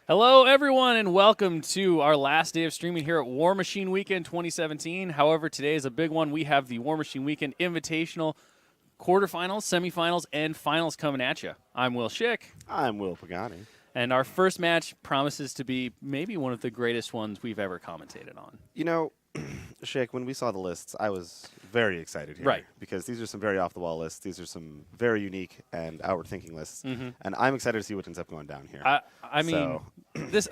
Hello, everyone, and welcome to our last day of streaming here at Warmachine Weekend 2017. However, today is a big one. We have the Warmachine Weekend Invitational quarterfinals, semifinals, and finals coming at you. I'm Will Schick. I'm Will Pagani. And our first match promises to be maybe one of the greatest ones we've ever commentated on. You know, Schick, when we saw the lists, I was very excited here. Right. Because these are some very off-the-wall lists. These are some very unique and outward-thinking lists. Mm-hmm. And I'm excited to see what ends up going down here. I mean,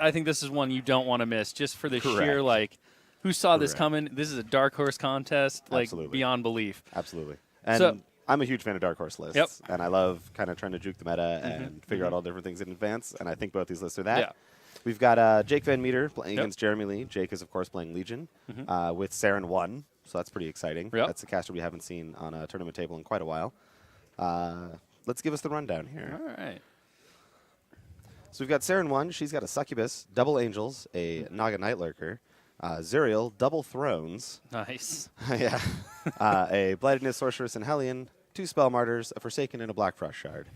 I think this is one you don't want to miss just for the sheer, like, who saw this coming? This is a dark horse contest, like, Absolutely. beyond belief. Absolutely. And I'm a huge fan of dark horse lists. Yep. And I love kind of trying to juke the meta and figure out all different things in advance. And I think both these lists are that. Yeah. We've got Jake Van Meter playing against Jeremy Lee. Jake is, of course, playing Legion with Saren 1, so that's pretty exciting. Yep. That's a caster we haven't seen on a tournament table in quite a while. Let's give us the rundown here. All right. So we've got Saren 1. She's got a Succubus, double Angels, a Naga Night Lurker, Zuriel, double Thrones. Nice. Yeah. A Blightedness, Sorceress, and Hellion, 2 Spell Martyrs, a Forsaken, and a Black Frost Shard.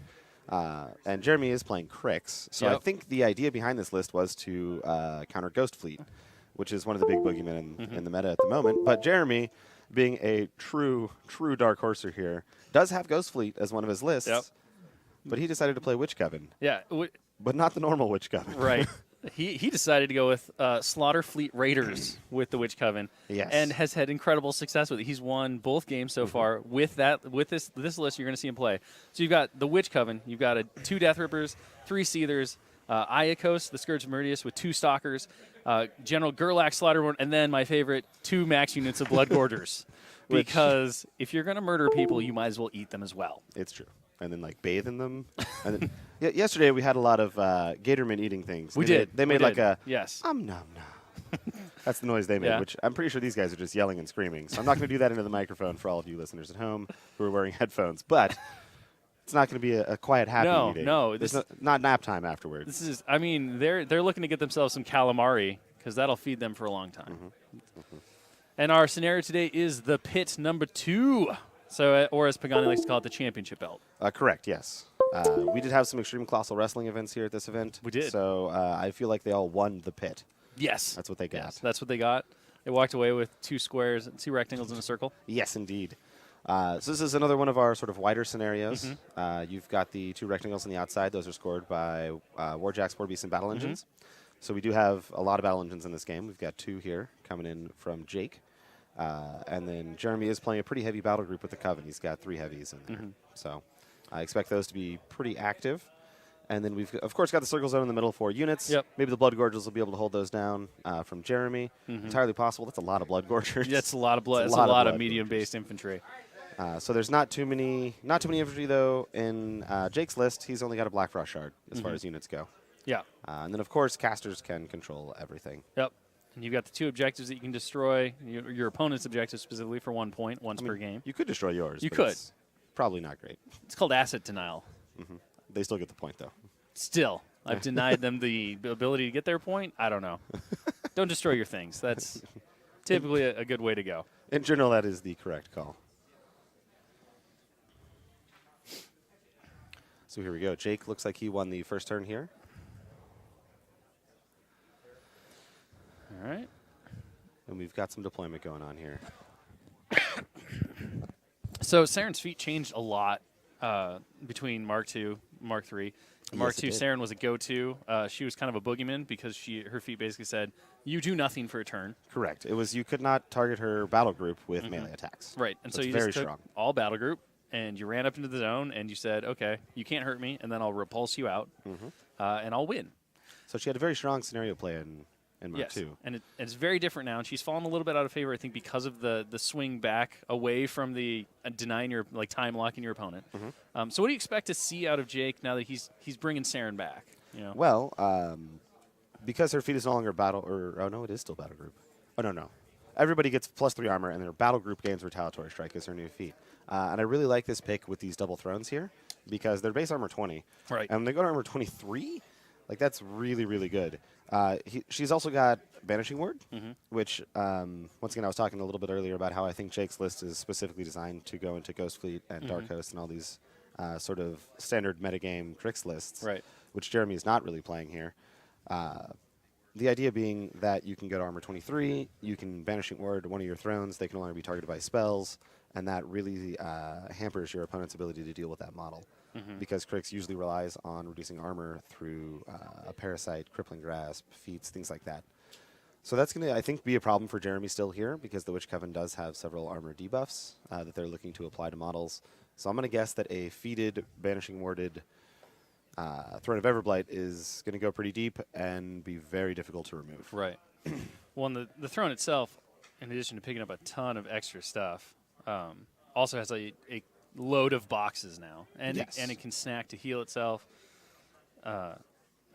And Jeremy is playing Crix. So I think the idea behind this list was to counter Ghost Fleet, which is one of the big boogeymen in the meta at the moment. But Jeremy, being a true Dark Horser here, does have Ghost Fleet as one of his lists. Yep. But he decided to play Witch Coven. Yeah. But not the normal Witch Coven. Right. He decided to go with Slaughter Fleet Raiders with the Witch Coven. Yes. And has had incredible success with it. He's won both games so far with this list. You're going to see him play. So you've got the Witch Coven. You've got 2 Death Rippers, 3 Seethers, Iacos, the Scourge of Meridius with 2 Stalkers, General Gerlach Slaughterborn, and then my favorite, 2 max units of Blood Gorgers. Because if you're going to murder people, you might as well eat them as well. It's true. And then, like, bathe in them. And then, yesterday we had a lot of Gatorman eating things. We did. They made like a yes. Nom nom. That's the noise they made, which I'm pretty sure these guys are just yelling and screaming. So I'm not going to do that into the microphone for all of you listeners at home who are wearing headphones. But it's not going to be a quiet, happy meeting. No. There's not nap time afterwards. This is, I mean, they're looking to get themselves some calamari because that'll feed them for a long time. And our scenario today is the pit number 2. So, or as Pagani likes to call it, the championship belt. Correct, yes. We did have some Extreme Colossal Wrestling events here at this event. We did. So I feel like they all won the pit. Yes. That's what they got. Yes, that's what they got. They walked away with 2 squares, 2 rectangles in a circle. Yes, indeed. So this is another one of our sort of wider scenarios. You've got the 2 rectangles on the outside. Those are scored by Warjacks, Warbeasts, and Battle Engines. So we do have a lot of Battle Engines in this game. We've got 2 here coming in from Jake. And then Jeremy is playing a pretty heavy battle group with the Coven. He's got 3 heavies in there. So I expect those to be pretty active. And then we've, of course, got the Circle Zone in the middle, 4 units. Yep. Maybe the Blood Gorgers will be able to hold those down from Jeremy. Entirely possible. That's a lot of Blood Gorgers. That's a lot of blood. That's a lot of medium-based infantry. So there's not too many infantry, though, in Jake's list. He's only got a Black Frost Shard as far as units go. Yeah. And then, of course, casters can control everything. Yep. And you've got the 2 objectives that you can destroy, your opponent's objectives specifically for 1 point, once per game. You could destroy yours. You but could. It's probably not great. It's called asset denial. They still get the point, though. Still, I've denied them the ability to get their point. I don't know. Don't destroy your things. That's typically a good way to go. In general, that is the correct call. So here we go. Jake looks like he won the first turn here. All right. And we've got some deployment going on here. So Saren's feet changed a lot between Mark II, Mark III. Mark II, Saren was a go-to. She was kind of a boogeyman because her feet basically said, you do nothing for a turn. Correct. It was you could not target her battle group with melee attacks. Right. And so you very just took strong. all battle group, and you ran up into the zone, and you said, okay, you can't hurt me, and then I'll repulse you out, and I'll win. So she had a very strong scenario play in Mark II. And it's very different now, and she's fallen a little bit out of favor, I think, because of the swing back away from the denying your, like, time locking your opponent. So what do you expect to see out of Jake now that he's bringing Saren back? You know? Well, because her feet is no longer it is still battle group. Oh, no. Everybody gets +3 armor, and their battle group gains retaliatory strike as her new feat. And I really like this pick with these double thrones here because they're base armor 20. Right. And when they go to armor 23, like, that's really, really good. She's also got Banishing Word, which, once again, I was talking a little bit earlier about how I think Jake's list is specifically designed to go into Ghost Fleet and Dark Host and all these sort of standard metagame Crix lists, Right. which Jeremy is not really playing here. The idea being that you can go to armor 23, you can Banishing Ward one of your thrones, they can only be targeted by spells, and that really hampers your opponent's ability to deal with that model. Because Crix usually relies on reducing armor through a Parasite, Crippling Grasp, Feats, things like that. So that's going to, I think, be a problem for Jeremy still here, because the Witch Coven does have several armor debuffs that they're looking to apply to models. So I'm going to guess that a feated, Banishing Warded Throne of Everblight is going to go pretty deep and be very difficult to remove. Right. Well, and the throne itself, in addition to picking up a ton of extra stuff, also has a load of boxes now, and Yes. and it can snack to heal itself.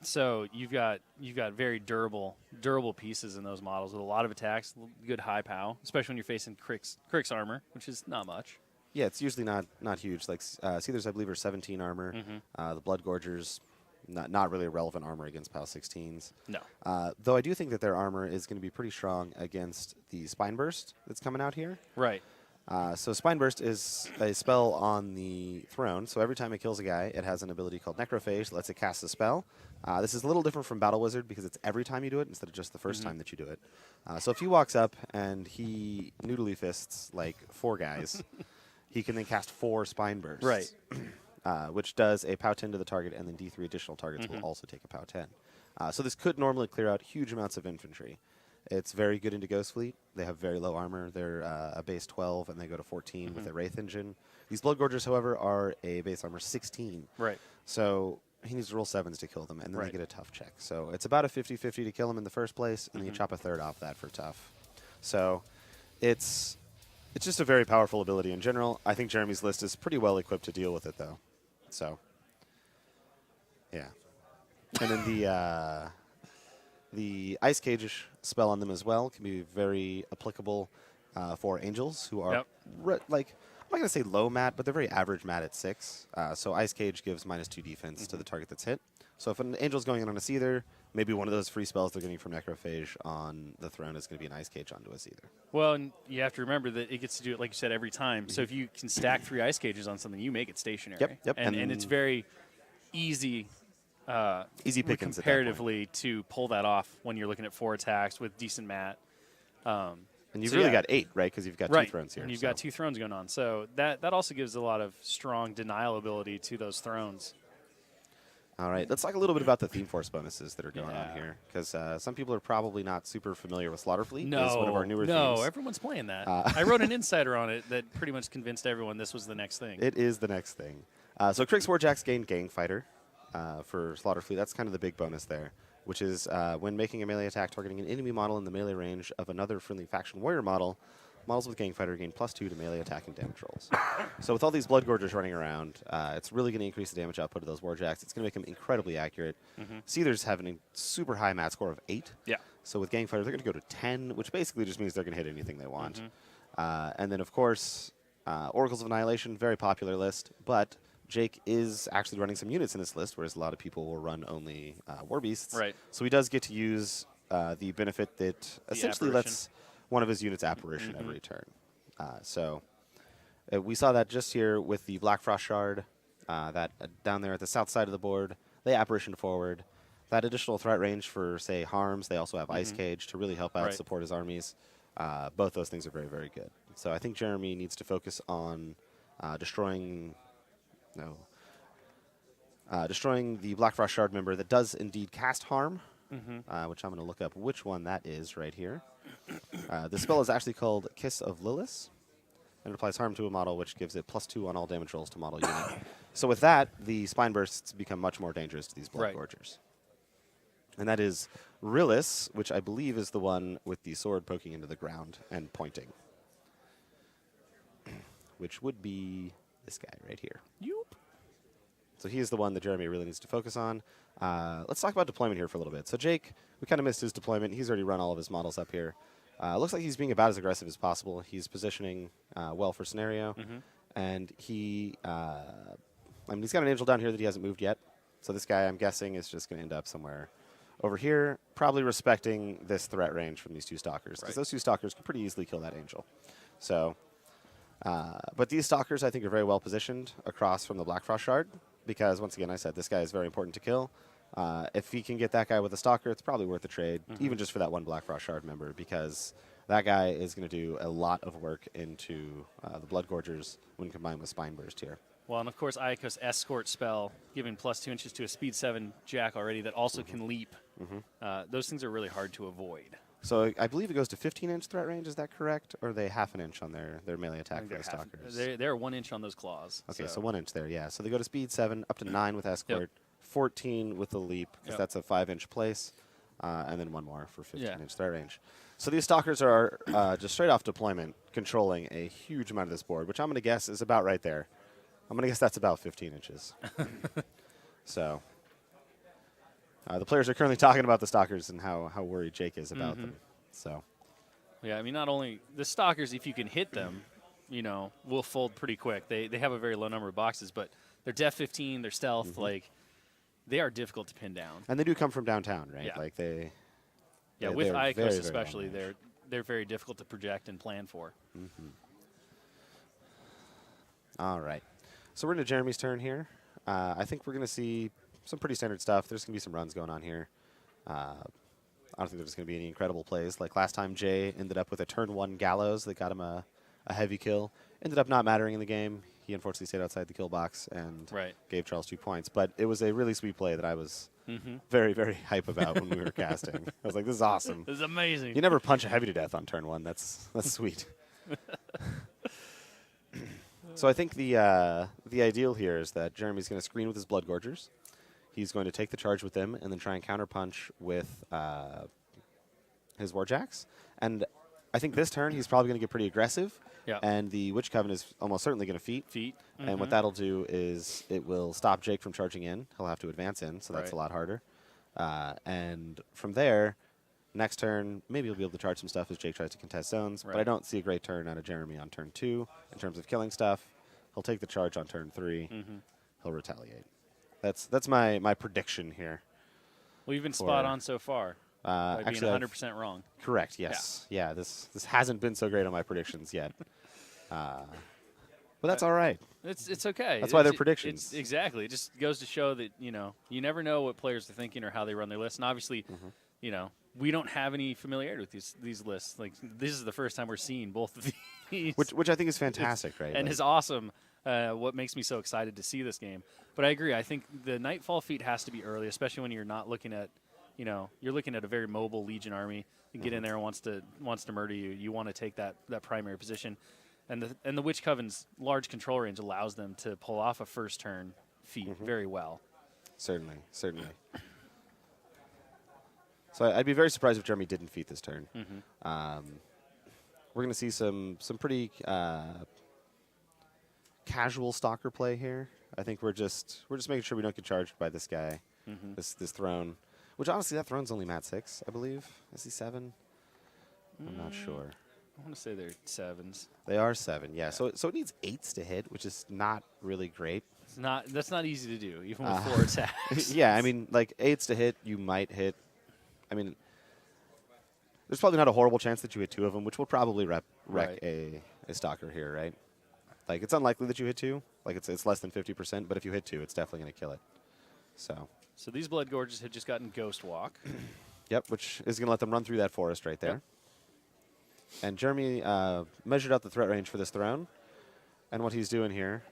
So you've got very durable pieces in those models with a lot of attacks, good high pow, especially when you're facing Crix armor, which is not much. Yeah, it's usually not huge. Like Seethers, I believe, are 17 armor. The Blood Gorgers, not really a relevant armor against PAL 16s. No. Though I do think that their armor is going to be pretty strong against the Spine Burst that's coming out here. Right. So Spine Burst is a spell on the throne. So every time it kills a guy, it has an ability called Necrophage that lets it cast a spell. This is a little different from Battle Wizard because it's every time you do it instead of just the first time that you do it. So if he walks up and he noodly fists like 4 guys, he can then cast 4 Spine Bursts. Right. Which does a POW 10 to the target, and then D3 additional targets will also take a POW 10. So this could normally clear out huge amounts of infantry. It's very good into Ghost Fleet. They have very low armor. They're a base 12, and they go to 14 with their Wraith Engine. These Blood Gorgers, however, are a base armor 16. Right. So he needs to roll 7s to kill them, and then Right. they get a tough check. So it's about a 50-50 to kill them in the first place, and then you chop a third off that for tough. So it's just a very powerful ability in general. I think Jeremy's list is pretty well equipped to deal with it, though. So, yeah. And then the Ice Cage spell on them as well can be very applicable for Angels, who are, like, I'm not going to say low mat, but they're very average mat at 6. So Ice Cage gives -2 defense to the target that's hit. So if an Angel's going in on a Seether, maybe one of those free spells they're getting from Necrophage on the throne is going to be an Ice Cage onto a Seether. Well, and you have to remember that it gets to do it, like you said, every time. So if you can stack 3 Ice Cages on something, you make it stationary. Yep. And it's very easy Easy pickings at that point. comparatively to pull that off when you're looking at 4 attacks with decent mat. And you've So, really yeah. got 8, right? Because you've got Right. 2 thrones here. And you've so. got 2 thrones going on. So that also gives a lot of strong denial ability to those thrones. All right, let's talk a little bit about the Theme Force bonuses that are going Yeah. on here, because some people are probably not super familiar with Slaughterfleet. No, It's one of our newer no, themes. everyone's playing that. I wrote an insider on it that pretty much convinced everyone this was the next thing. It is the next thing. So Crix Warjacks gain Gang Fighter for Slaughterfleet. That's kind of the big bonus there, which is when making a melee attack targeting an enemy model in the melee range of another friendly faction warrior model, models with Gang Fighter gain +2 to melee attack and damage rolls. So with all these Blood Gorgers running around, it's really going to increase the damage output of those Warjacks. It's going to make them incredibly accurate. Seethers have a super high mat score of 8. Yeah. So with Gang Fighter, they're going to go to 10, which basically just means they're going to hit anything they want. And then, of course, Oracles of Annihilation, very popular list, but Jake is actually running some units in this list, whereas a lot of people will run only War Beasts. Right. So he does get to use the benefit that essentially apparition. lets one of his units apparition every turn. So we saw that just here with the Black Frost Shard, that down there at the south side of the board, they apparition forward. That additional threat range for, say, harms, they also have Ice Cage to really help out Right. support his armies. Both those things are very, very good. So I think Jeremy needs to focus on destroying the Black Frost Shard member that does indeed cast harm, which I'm going to look up which one that is right here. The spell is actually called Kiss of Lilith, and it applies harm to a model, which gives it +2 on all damage rolls to model unit. So with that, the Spine Bursts become much more dangerous to these Blood Right. Gorgers. And that is Rillis, which I believe is the one with the sword poking into the ground and pointing, which would be this guy right here. Yoop. So he is the one that Jeremy really needs to focus on. Let's talk about deployment here for a little bit. So Jake, we kind of missed his deployment. He's already run all of his models up here. Looks like he's being about as aggressive as possible. He's positioning well for scenario. And he's got an angel down here that he hasn't moved yet. So this guy, I'm guessing, is just going to end up somewhere over here, probably respecting this threat range from these 2 stalkers. Because Right. those 2 stalkers could pretty easily kill that angel. So, but these stalkers, I think, are very well positioned across from the Black Frost Shard. Because, once again, I said this guy is very important to kill. If he can get that guy with a Stalker, it's probably worth the trade, even just for that one Black Frost Shard member, because that guy is going to do a lot of work into the Blood Gorgers when combined with Spine Burst here. Well, and of course, Iacos Escort spell, giving +2 inches to a speed 7 Jack already that also can leap. Those things are really hard to avoid. So I believe it goes to 15-inch threat range. Is that correct? Or are they half an inch on their melee attack for the Stalkers? They're 1 inch on those claws. Okay, so 1 inch there, yeah. So they go to speed 7, up to 9 with Escort, 14 with the leap, because that's a 5-inch place, and then one more for 15-inch threat range. So these Stalkers are just straight off deployment, controlling a huge amount of this board, which I'm going to guess is about right there. I'm going to guess that's about 15 inches. So the players are currently talking about the Stalkers and how worried Jake is about them. So, yeah, I mean, not only the Stalkers, if you can hit them, you know, will fold pretty quick. They have a very low number of boxes, but they're def 15, they're stealth, like they are difficult to pin down. And they do come from downtown, right? Yeah. Like they. Yeah, with Iacos especially, they're very difficult to project and plan for. All right. So we're into Jeremy's turn here. I think we're going to see some pretty standard stuff. There's going to be some runs going on here. I don't think there's going to be any incredible plays. Like last time, Jay ended up with a turn 1 Gallows that got him a heavy kill. Ended up not mattering in the game. He unfortunately stayed outside the kill box and gave Charles 2 points. But it was a really sweet play that I was very, very hype about when we were casting. I was like, this is awesome. This is amazing. You never punch a heavy to death on turn 1. That's sweet. So I think the ideal here is that Jeremy's going to screen with his Blood Gorgers. He's going to take the charge with them and then try and counterpunch with his Warjacks. And I think this turn he's probably going to get pretty aggressive. Yeah. And the Witch Coven is almost certainly going to feat. And what that'll do is it will stop Jake from charging in. He'll have to advance in, so that's a lot harder. And from there, next turn, maybe he'll be able to charge some stuff as Jake tries to contest zones. But I don't see a great turn out of Jeremy on turn 2 in terms of killing stuff. He'll take the charge on turn 3. He'll retaliate. That's my prediction here. Well, you've been spot on so far. By being actually, 100% wrong. Correct, yes. Yeah, this hasn't been so great on my predictions yet. But that's all right. It's okay. That's why they're predictions. Exactly. It just goes to show that, you know, you never know what players are thinking or how they run their lists. And obviously, you know, we don't have any familiarity with these lists. Like, this is the first time we're seeing both of these. Which I think is fantastic, right? And is awesome. What makes me so excited to see this game. But I agree. I think the Nightfall feat has to be early, especially when you're not looking at, you know, you're looking at a very mobile Legion army. You get in there and wants to murder you. You want to take that primary position. And the Witch Coven's large control range allows them to pull off a first turn feat very well. Certainly. So I'd be very surprised if Jeremy didn't feat this turn. We're going to see some pretty casual Stalker play here. I think we're just making sure we don't get charged by this guy, this throne. Which honestly, that throne's only mat 6, I believe. Is he 7? I'm not sure. I want to say they're 7s. They are 7, yeah. So it needs 8s to hit, which is not really great. That's not easy to do, even with 4 attacks. Yeah, I mean, like 8s to hit, you might hit. I mean, there's probably not a horrible chance that you hit 2 of them, which will probably wreck a Stalker here, right? Like, it's unlikely that you hit 2. Like, it's less than 50%, but if you hit 2, it's definitely going to kill it. So these Blood Gorges had just gotten Ghost Walk. Yep, which is going to let them run through that forest right there. Yep. And Jeremy measured out the threat range for this throne. And what he's doing here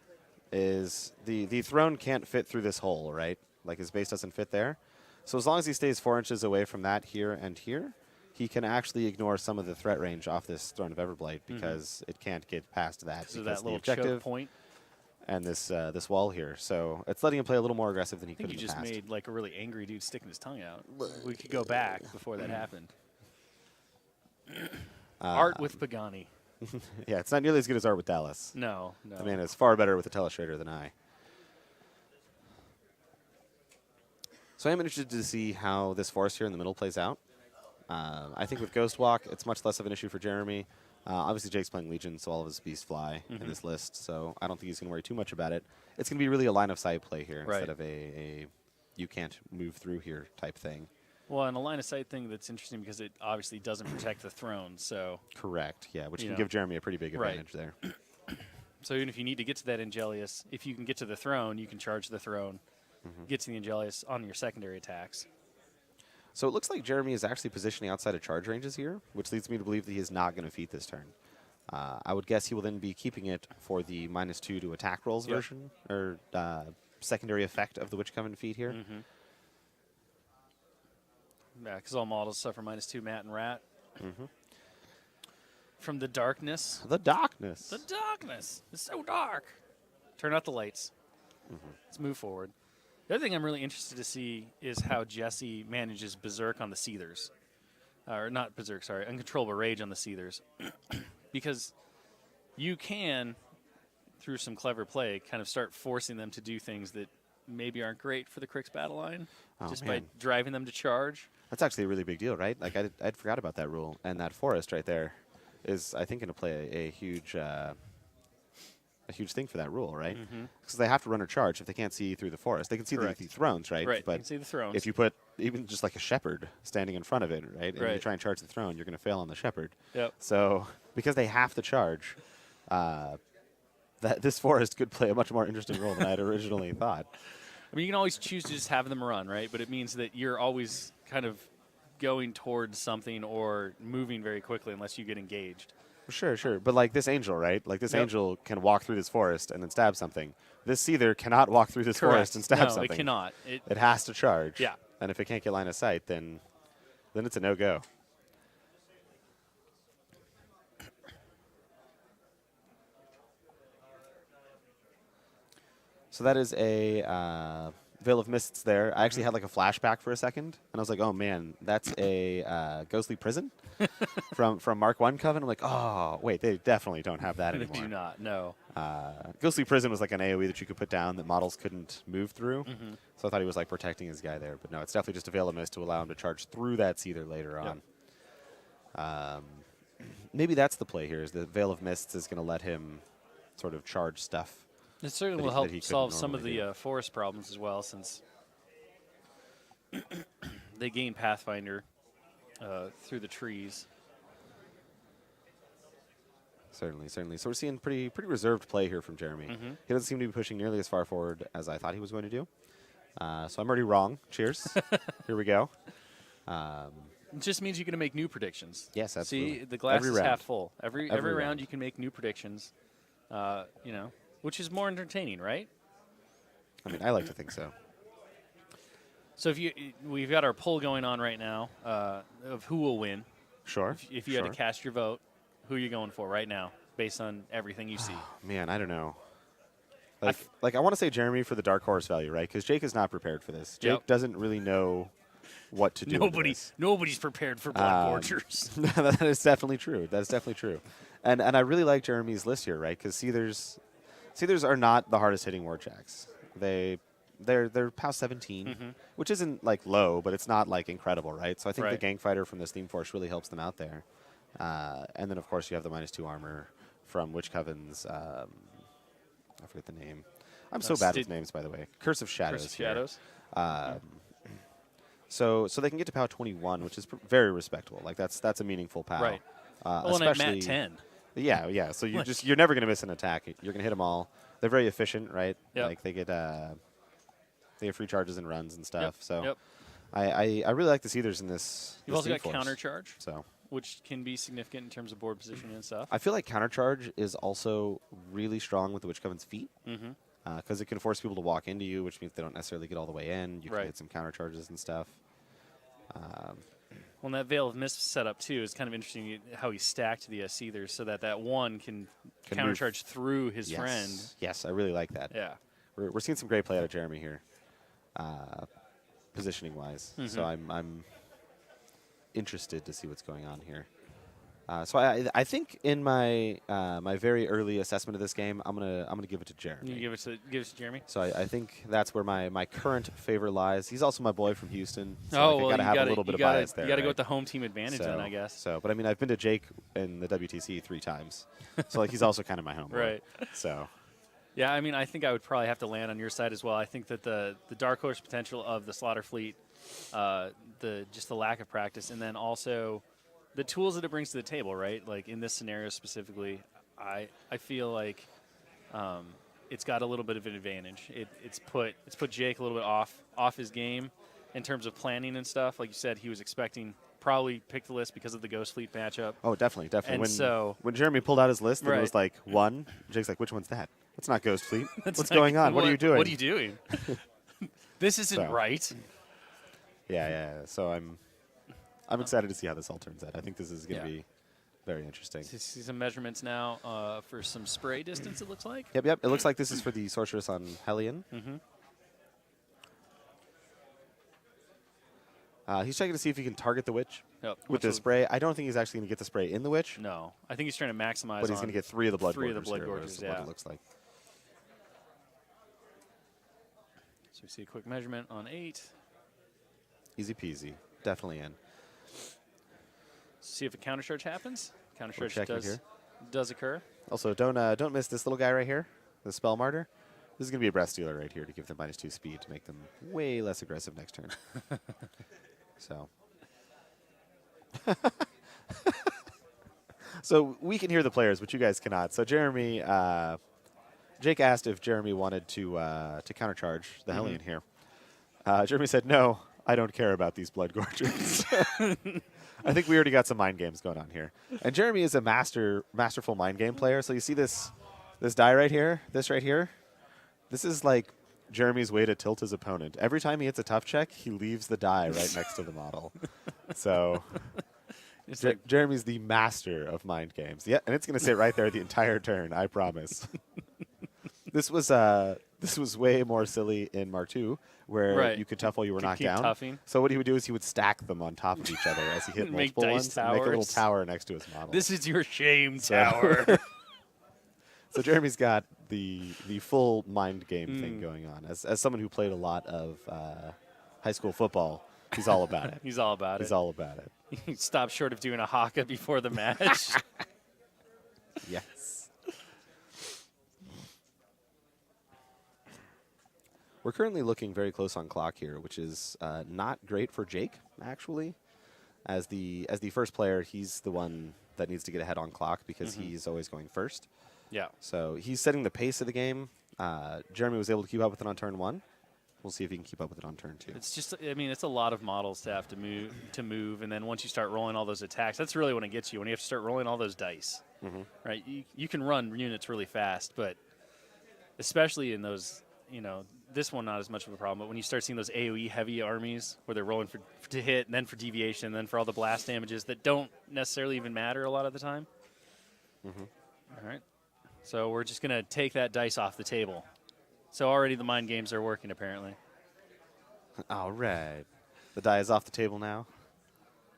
is the throne can't fit through this hole, right? Like, his base doesn't fit there. So as long as he stays 4 inches away from that here and here, he can actually ignore some of the threat range off this Throne of Everblight because it can't get past that. Because of that little choke point. And this wall here. So it's letting him play a little more aggressive than he could in the past. I think you just made like a really angry dude sticking his tongue out. We could go back before that happened. Art with Pagani. Yeah, it's not nearly as good as Art with Dallas. No. The man is far better with the Telestrator than I. So I am interested to see how this forest here in the middle plays out. I think with Ghost Walk, it's much less of an issue for Jeremy. Obviously, Jake's playing Legion, so all of his beasts fly in this list, so I don't think he's going to worry too much about it. It's going to be really a line-of-sight play here instead of a you can't move through here type thing. Well, and a line-of-sight thing that's interesting because it obviously doesn't protect the throne, so... Correct, yeah, which can give Jeremy a pretty big advantage there. So even if you need to get to that Angelius, if you can get to the throne, you can charge the throne gets the Angelius on your secondary attacks. So it looks like Jeremy is actually positioning outside of charge ranges here, which leads me to believe that he is not going to feat this turn. I would guess he will then be keeping it for the -2 to attack rolls version, or secondary effect of the Witch Coven feat here. Yeah, because all models suffer -2 Mat and Rat. From the darkness. The darkness. The darkness. It's so dark. Turn out the lights. Let's move forward. The other thing I'm really interested to see is how Jesse manages Berserk on the Seethers. Or not Berserk, sorry. Uncontrollable Rage on the Seethers. Because you can, through some clever play, kind of start forcing them to do things that maybe aren't great for the Crix battle line. Just by driving them to charge. That's actually a really big deal, right? Like, I'd forgot about that rule. And that forest right there is, I think, going to play a huge thing for that rule, right? Because they have to run or charge if they can't see through the forest. They can see the thrones, right? Right, But they can see the thrones. if you put even just like a shepherd standing in front of it, right, and you try and charge the throne, you're going to fail on the shepherd. Yep. So because they have to charge, that this forest could play a much more interesting role than I had originally thought. I mean, you can always choose to just have them run, right? But it means that you're always kind of going towards something or moving very quickly unless you get engaged. Sure. But like this angel, right? Like this angel can walk through this forest and then stab something. This Seether cannot walk through this forest and stab something. No, it cannot. It has to charge. Yeah. And if it can't get line of sight, then it's a no-go. So that is a Veil of Mists there. I actually had like a flashback for a second, and I was like, oh man, that's a Ghostly Prison from Mark 1 Coven. I'm like, oh, wait, they definitely don't have that anymore. They do not, no. Ghostly Prison was like an AoE that you could put down that models couldn't move through. So I thought he was like protecting his guy there. But no, it's definitely just a Veil of Mist to allow him to charge through that Seether later on. Maybe that's the play here, is the Veil of Mists is going to let him sort of charge stuff. It certainly will help solve some of the forest problems as well, since they gain Pathfinder through the trees. Certainly. So we're seeing pretty reserved play here from Jeremy. He doesn't seem to be pushing nearly as far forward as I thought he was going to do. So I'm already wrong. Cheers. Here we go. It just means you can make new predictions. Yes, absolutely. See, the glass Every is round. half full. Every round round. you can make new predictions. Which is more entertaining, right? I mean, I like to think so. So we've got our poll going on right now of who will win. Sure. If you had to cast your vote, who are you going for right now, based on everything you see? Man, I don't know. Like I want to say Jeremy for the dark horse value, right? Because Jake is not prepared for this. Jake doesn't really know what to do. Nobody's prepared for Blood Borchers. That is definitely true. That is definitely true. And I really like Jeremy's list here, right? Because Seethers are not the hardest hitting Warjacks. They're POW 17, which isn't like low, but it's not like incredible, right? So I think the Gang Fighter from this theme force really helps them out there. And then of course you have the -2 armor from Witch Coven's. I forget the name. I'm so bad with names, by the way. Curse of Shadows. Curse of Shadows. So they can get to POW 21, which is very respectable. Like that's a meaningful POW. Right. Especially and at MAT 10. Yeah. So you're never going to miss an attack. You're going to hit them all. They're very efficient, right? Yep. Like they get free charges and runs and stuff. Yep. So Yep. I really like the Seethers in this. You've also got force. counter charge, So which can be significant in terms of board position and stuff. I feel like counter charge is also really strong with the Witch Coven's feet. Because it can force people to walk into you, which means they don't necessarily get all the way in. You can get some counter charges and stuff. Well, and that Veil of Mist setup, too, is kind of interesting how he stacked the Seethers so that one can countercharge through his friend. Yes, I really like that. Yeah. We're seeing some great play out of Jeremy here, positioning-wise. So I'm interested to see what's going on here. So I think in my my very early assessment of this game, I'm gonna give it to Jeremy. You give it to Jeremy. So I think that's where my current favor lies. He's also my boy from Houston. So I gotta have a little bit of bias there. You got to right? go with the home team advantage, then, I guess. So, but I mean, I've been to Jake in the WTC 3 times, so like he's also kind of my homeboy. Right. So. Yeah, I mean, I think I would probably have to land on your side as well. I think that the dark horse potential of the Slaughter Fleet, just the lack of practice, and then also the tools that it brings to the table, right? Like in this scenario specifically, I feel like it's got a little bit of an advantage. It's put Jake a little bit off his game in terms of planning and stuff. Like you said, he was expecting probably pick the list because of the Ghost Fleet matchup. Oh, definitely. And when Jeremy pulled out his list, and it was like 1, Jake's like, which one's that? That's not Ghost Fleet. What's going on? What are you doing? What are you doing? This isn't right. Yeah. So I'm excited to see how this all turns out. I think this is going to be very interesting. See some measurements now for some spray distance, it looks like. Yep. It looks like this is for the Sorceress on Hellion. He's checking to see if he can target the Witch with the spray. I don't think he's actually going to get the spray in the Witch. No. I think he's trying to maximize But he's going to get 3 of the Blood Gorgers. 3 of the Blood here, Gorgers, what it looks like. So we see a quick measurement on 8. Easy peasy. Definitely in. See if a countercharge happens. Countercharge does occur. Also, don't miss this little guy right here, the Spell Martyr. This is going to be a Breath Stealer right here to give them -2 speed to make them way less aggressive next turn. So. So we can hear the players, but you guys cannot. So Jeremy, Jake asked if Jeremy wanted to countercharge the Hellion here. Jeremy said, no, I don't care about these Blood Gorgers. I think we already got some mind games going on here. And Jeremy is a masterful mind game player. So you see this die right here, this right here? This is like Jeremy's way to tilt his opponent. Every time he hits a tough check, he leaves the die right next to the model. So Jeremy's the master of mind games. Yeah, and it's going to sit right there the entire turn, I promise. This was way more silly in Mark II, where you could tough while you were knocked down. Tuffing. So what he would do is he would stack them on top of each other as he hit multiple ones and make a little tower next to his model. This is your shame tower. So Jeremy's got the full mind game thing going on. As someone who played a lot of high school football, he's all about it. He's all about He's all about it. He stopped short of doing a haka before the match. Yes. We're currently looking very close on clock here, which is not great for Jake, actually. As the first player, he's the one that needs to get ahead on clock because he's always going first. Yeah. So he's setting the pace of the game. Jeremy was able to keep up with it on turn 1. We'll see if he can keep up with it on turn 2. It's just, I mean, it's a lot of models to have to move, and then once you start rolling all those attacks, that's really when it gets you, when you have to start rolling all those dice. Right? You can run units really fast, but especially in those, this one not as much of a problem, but when you start seeing those AoE heavy armies where they're rolling to hit, and then for deviation, and then for all the blast damages that don't necessarily even matter a lot of the time. All right. So we're just going to take that dice off the table. So already the mind games are working, apparently. All right. The die is off the table now.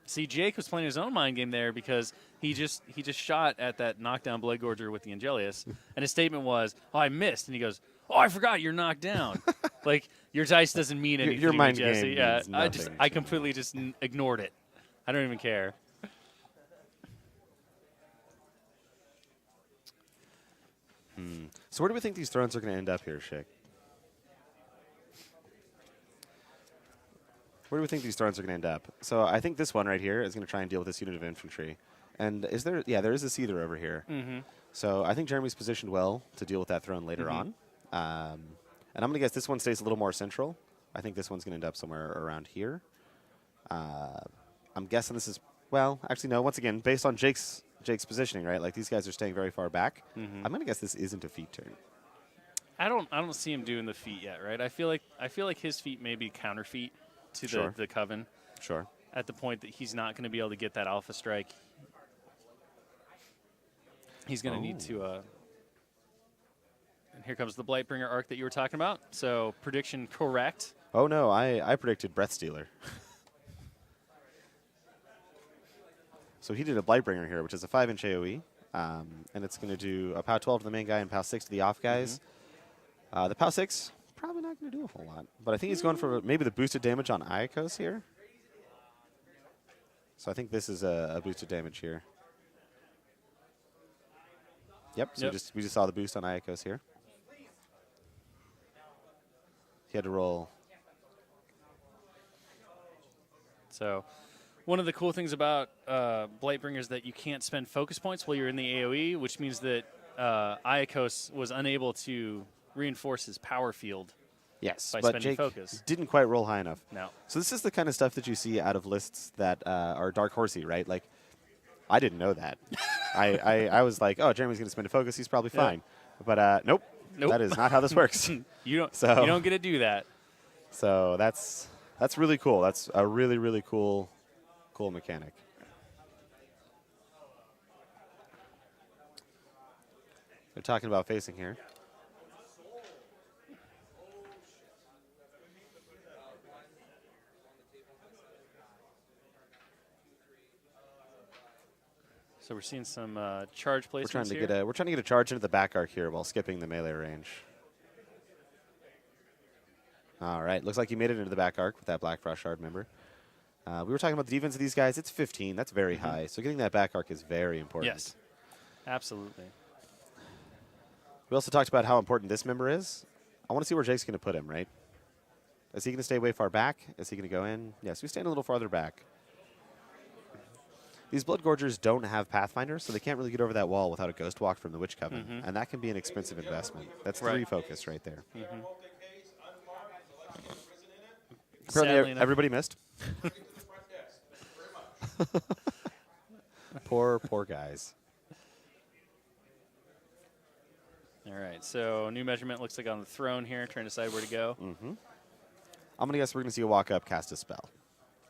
See, Jake was playing his own mind game there because he just shot at that knockdown Blood Gorger with the Angelius, and his statement was, "Oh, I missed," and he goes, "Oh, I forgot you're knocked down." Like your dice doesn't mean anything. Your mind Jesse. game Yeah, means nothing. I completely just ignored it. I don't even care. So where do we think these thrones are going to end up here, Shik? Where do we think these thrones are going to end up? So I think this one right here is going to try and deal with this unit of infantry. And is there? Yeah, there is a Seether over here. So I think Jeremy's positioned well to deal with that throne later on. And I'm going to guess this one stays a little more central. I think this one's going to end up somewhere around here. I'm guessing this is, well, actually, no. Once again, based on Jake's positioning, right? Like these guys are staying very far back. I'm going to guess this isn't a feat turn. I don't see him doing the feat yet, right? I feel like his feat may be counter feat to the Coven. Sure. At the point that he's not going to be able to get that alpha strike, he's going to need to. And here comes the Blightbringer arc that you were talking about. So prediction correct. Oh no, I predicted Breath Stealer. So he did a Blightbringer here, which is a 5-inch AoE, and it's going to do a POW 12 to the main guy and POW 6 to the off guys. The POW 6 probably not going to do a whole lot, but I think he's going for maybe the boosted damage on Iacos here. So I think this is a boosted damage here. Yep. So we just saw the boost on Iacos here. He had to roll. So one of the cool things about Blightbringer is that you can't spend focus points while you're in the AoE, which means that Iacos was unable to reinforce his power field. Yes, By but spending Jake focus. didn't quite roll high enough. No. So this is the kind of stuff that you see out of lists that are dark horsey, right? Like, I didn't know that. I was like, oh, Jeremy's going to spend a focus. He's probably fine. But nope. Nope. That is not how this works. You don't get to do that. So that's really cool. That's a really, really cool mechanic. They're talking about facing here. So we're seeing some charge placements We're trying to here. get a charge into the back arc here while skipping the melee range. All right, looks like he made it into the back arc with that Black Frost Shard, remember? We were talking about the defense of these guys. It's 15. That's very high. So getting that back arc is very important. Yes, absolutely. We also talked about how important this member is. I want to see where Jake's going to put him, right? Is he going to stay way far back? Is he going to go in? Yes, we stand a little farther back. These Blood Gorgers don't have Pathfinder, so they can't really get over that wall without a Ghost Walk from the Witch Coven, and that can be an expensive investment. That's 3 focus right there. Apparently everybody missed. Poor guys. All right, so new measurement looks like on the throne here, trying to decide where to go. I'm going to guess we're going to see a walk up, cast a spell.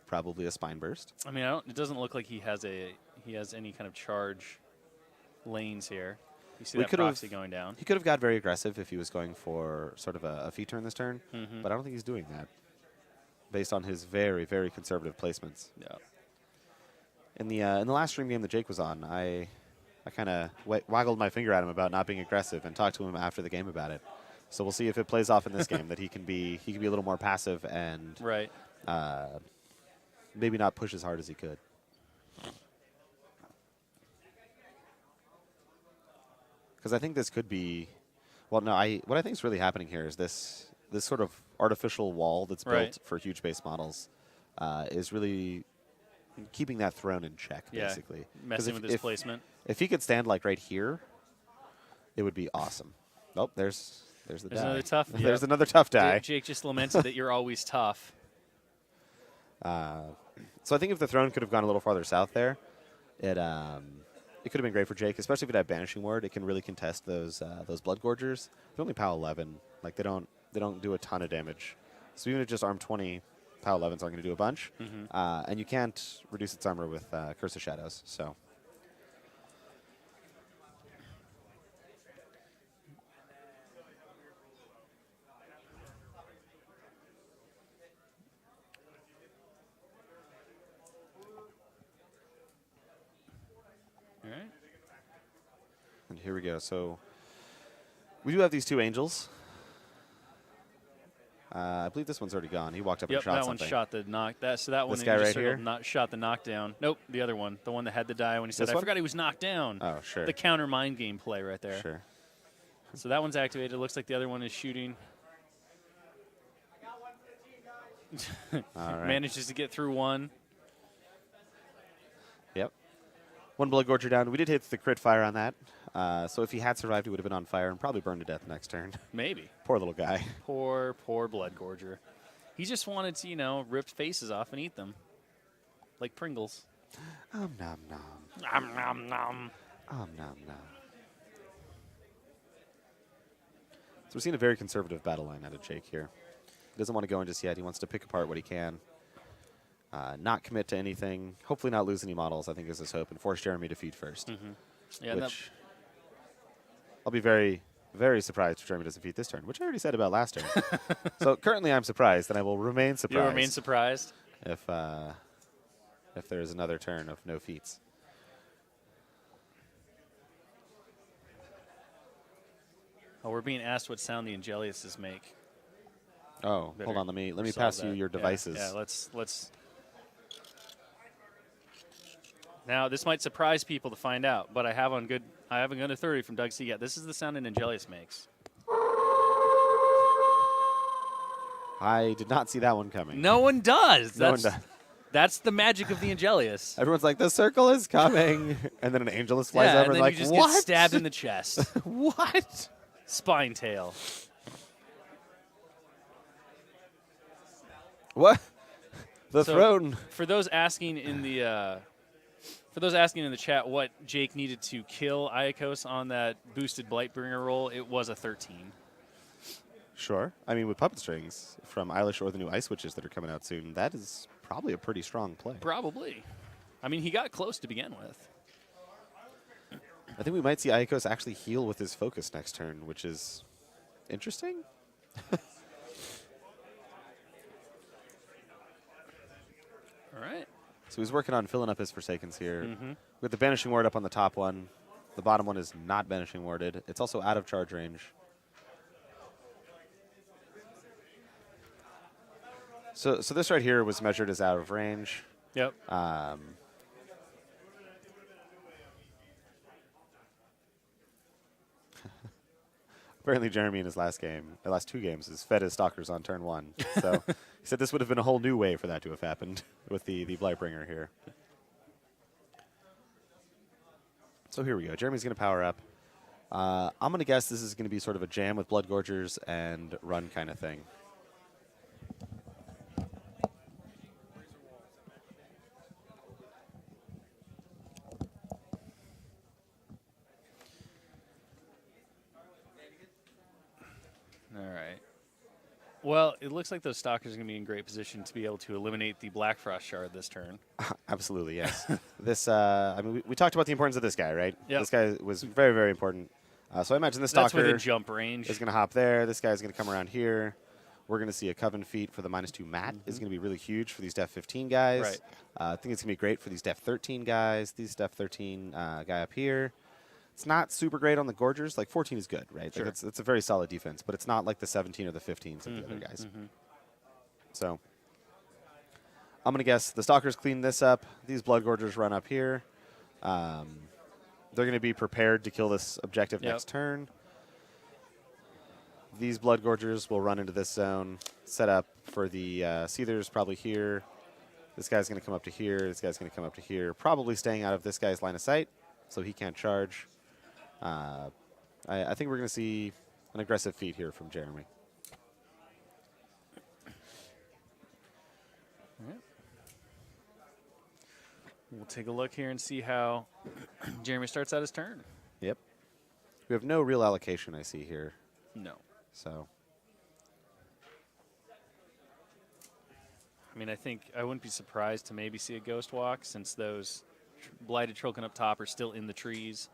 Probably a Spine Burst. I mean, it doesn't look like he has any kind of charge lanes here. You see that proxy going down. He could have got very aggressive if he was going for sort of a feat turn this turn, but I don't think he's doing that based on his very, very conservative placements. Yeah. In the last stream game that Jake was on, I kind of waggled my finger at him about not being aggressive and talked to him after the game about it. So we'll see if it plays off in this game that he can be a little more passive and maybe not push as hard as he could. Because I think this could be, well, no, what I think is really happening here is this sort of artificial wall that's built for huge base models is really keeping that throne in check, basically. Messing with his placement. If he could stand like right here, it would be awesome. Oh, there's the die. Another tough. There's another tough die. Jake just lamented that you're always tough. So I think if the throne could have gone a little farther south there, it could have been great for Jake, especially if it had Banishing Ward. It can really contest those Blood Gorgers. They're only POW 11. Like they don't do a ton of damage. So even if just arm 20, POW 11s aren't going to do a bunch. And you can't reduce its armor with Curse of Shadows. So. All right. And here we go. So we do have these 2 angels. I believe this one's already gone. He walked up and shot something. That one shot the knock. So that one this guy right here? Shot the knockdown. Nope, the other one. The one that had the die when he said, I forgot he was knocked down. Oh, sure. The counter mind game play right there. Sure. So that one's activated. It looks like the other one is shooting. All right. Manages to get through one. Yep. 1 Blood Gorger down. We did hit the crit fire on that. So if he had survived, he would have been on fire and probably burned to death next turn. Maybe. Poor little guy. Poor Blood Gorger. He just wanted to, rip faces off and eat them. Like Pringles. Nom nom. Nom nom nom. Nom nom. So we're seeing a very conservative battle line out of Jake here. He doesn't want to go in just yet. He wants to pick apart what he can. Not commit to anything. Hopefully not lose any models, I think is his hope. And force Jeremy to feed first. Yeah, which I'll be very, very surprised if Jeremy doesn't feed this turn, which I already said about last turn. So currently I'm surprised, and I will remain surprised. You'll remain surprised? If there is another turn of no feats. Oh, we're being asked what sound the Angeliuses make. Oh, hold on. Let me pass you your devices. Yeah, let's. Now this might surprise people to find out, but I have on good authority from Doug C. Yeah, this is the sound an Angelius makes. I did not see that one coming. No one does. No one does. That's the magic of the Angelius. Everyone's like, the circle is coming, and then an Angelus flies over and then like, you just what? get stabbed in the chest. What? Spine tail. What? The So, throne. For those asking in the chat what Jake needed to kill Iacos on that boosted Blightbringer roll, it was a 13. Sure. I mean, with puppet strings from Eilish or the new Ice Witches that are coming out soon, that is probably a pretty strong play. Probably. I mean, he got close to begin with. I think we might see Iacos actually heal with his focus next turn, which is interesting. All right. So he's working on filling up his Forsakens here. With the Banishing Ward up on the top one. The bottom one is not Banishing Warded. It's also out of charge range. So this right here was measured as out of range. Yep. Apparently Jeremy in his last two games, has fed his Stalkers on turn 1. So he said this would have been a whole new way for that to have happened with the Blightbringer here. So here we go. Jeremy's going to power up. I'm going to guess this is going to be sort of a jam with Bloodgorgers and run kind of thing. All right. Well, it looks like those Stalkers are going to be in great position to be able to eliminate the Blackfrost Shard this turn. Absolutely, yes. This, I mean, we talked about the importance of this guy, right? Yep. This guy was very, very important. So I imagine this That's Stalker within jump range. is going to hop there. This guy's going to come around here. We're going to see a Coven Feat for the -2 mat is going to be really huge for these Def 15 guys. Right. I think it's going to be great for these Def 13 guys. These Def 13 guy up here. It's not super great on the Gorgers. Like 14 is good, right? Sure. Like it's a very solid defense, but it's not like the 17 or the 15s of the other guys. So I'm going to guess the Stalkers clean this up. These Bloodgorgers run up here. They're going to be prepared to kill this objective next turn. These Bloodgorgers will run into this zone, set up for the Seethers probably here. This guy's going to come up to here. This guy's going to come up to here, probably staying out of this guy's line of sight, so he can't charge. I think we're going to see an aggressive feat here from Jeremy. We'll take a look here and see how Jeremy starts out his turn. Yep. We have no real allocation, I see here. No. So I mean, I think I wouldn't be surprised to maybe see a Ghost Walk since those Blighted Trollkin up top are still in the trees.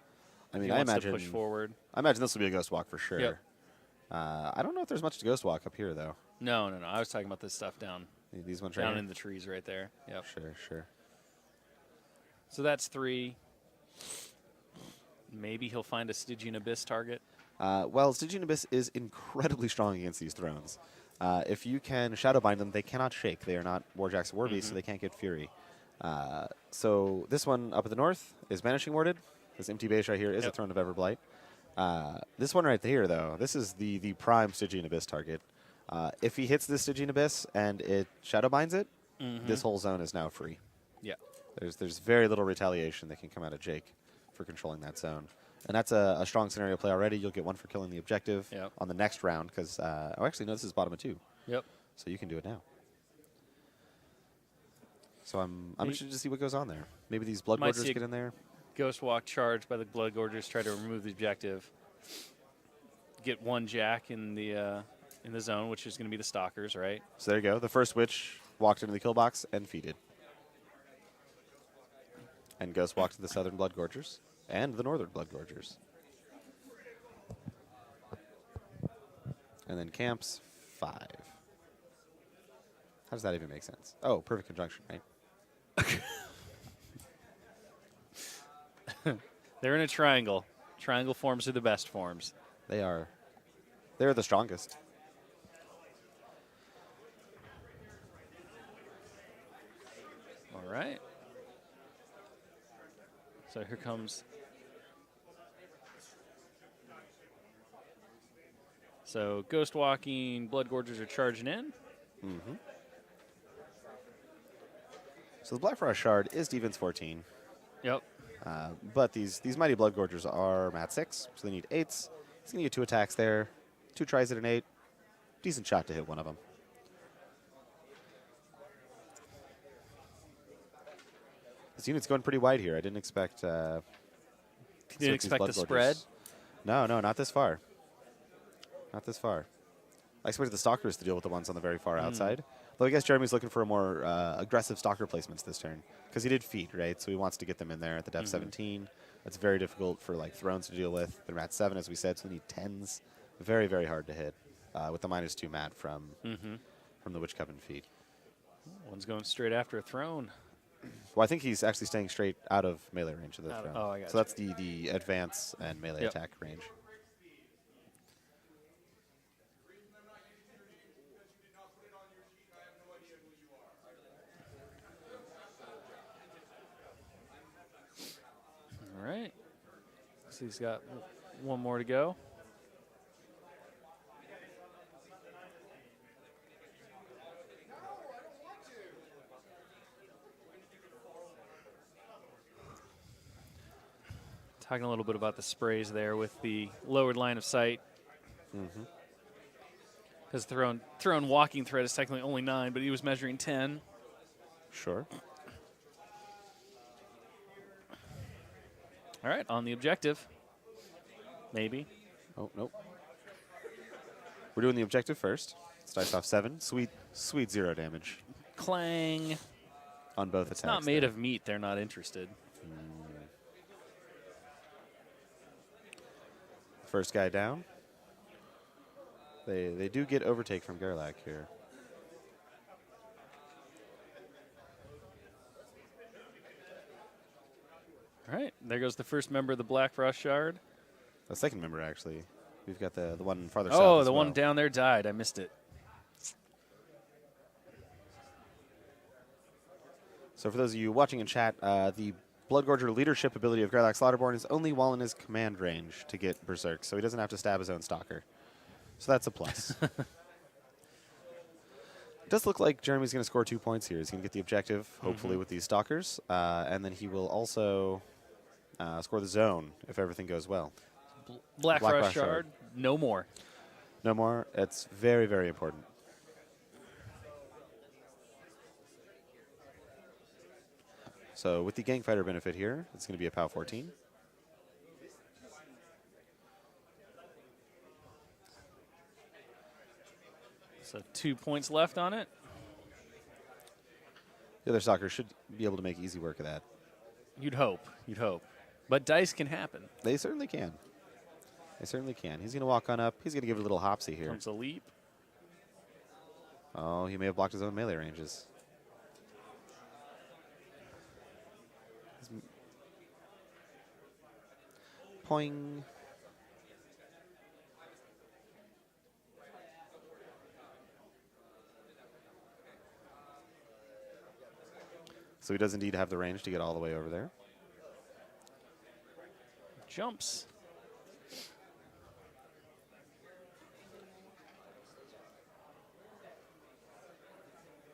I mean, he wants to push forward. I imagine this will be a Ghost Walk for sure. Yep. I don't know if there's much to Ghost Walk up here, though. No. I was talking about this stuff down These ones right down here? in the trees right there. Yep. Sure. So that's 3. Maybe he'll find a Stygian Abyss target. Well, Stygian Abyss is incredibly strong against these thrones. If you can Shadowbind them, they cannot shake. They are not Warjacks or Warbeasts, so they can't get Fury. So this one up at the north is Banishing Warded. This empty base right here is a Throne of Everblight. This one right here, though, this is the prime Stygian Abyss target. If he hits this Stygian Abyss and it Shadowbinds it, this whole zone is now free. Yeah. There's very little retaliation that can come out of Jake for controlling that zone. And that's a strong scenario play already. You'll get 1 for killing the objective on the next round because, oh, actually, no, this is bottom of 2. Yep. So you can do it now. So I'm interested to see what goes on there. Maybe these Bloodgorgers get in there. Ghost Walk charge by the Bloodgorgers, try to remove the objective. Get 1 Jack in the zone, which is going to be the Stalkers, right? So there you go. The first Witch walked into the kill box and feeded. And Ghost walked to the Southern Bloodgorgers and the Northern Bloodgorgers. And then camps 5. How does that even make sense? Oh, perfect conjunction, right? They're in a triangle. Triangle forms are the best forms. They are. They're the strongest. All right. So here comes. So Ghost Walking, Bloodgorgers are charging in. So the Blackfrost Shard is defense 14. Yep. But these mighty Bloodgorgers are mat 6, so they need 8s. He's going to get 2 attacks there. 2 tries at an 8. Decent shot to hit one of them. This unit's going pretty wide here. I didn't expect. You didn't expect the spread? No, not this far. Not this far. I expected the stalkers to deal with the ones on the very far outside. Though I guess Jeremy's looking for a more aggressive stalker placements this turn because he did feet, right? So he wants to get them in there at the depth 17. That's very difficult for like thrones to deal with. They're at 7, as we said, so they need 10s. Very, very hard to hit with the -2 mat from the Witch Coven feet. One's going straight after a throne. Well, I think he's actually staying straight out of melee range of the throne. Oh, I got so that's the advance and melee attack range. All right. So he's got one more to go. Talking a little bit about the sprays there with the lowered line of sight. Because throne walking threat is technically only 9, but he was measuring 10. Sure. All right, on the objective. Maybe. Oh, nope. We're doing the objective first. Let's dice off 7. Sweet 0 damage Clang. on both attacks. It's not made of meat. They're not interested. First guy down. They do get overtake from Gerlach here. All right, there goes the first member of the Black Frost Shard. The second member, actually. We've got the one farther south. Oh, as the well. one down there died. I missed it. So for those of you watching in chat, the Bloodgorger leadership ability of Gerlach Slaughterborn is only while in his command range to get Berserk, so he doesn't have to stab his own stalker. So that's a plus. It does look like Jeremy's going to score 2 points here. He's going to get the objective, hopefully, with these stalkers, and then he will also score the zone if everything goes well. Black Frost Shard, no more. No more. It's very, very important. So with the Gangfighter benefit here, it's going to be a POW 14. So 2 points left on it. The other stalker should be able to make easy work of that. You'd hope. You'd hope. But dice can happen. They certainly can. They certainly can. He's going to walk on up. He's going to give it a little hopsy here. Comes a leap. Oh, he may have blocked his own melee ranges. Poing. So he does indeed have the range to get all the way over there. Jumps.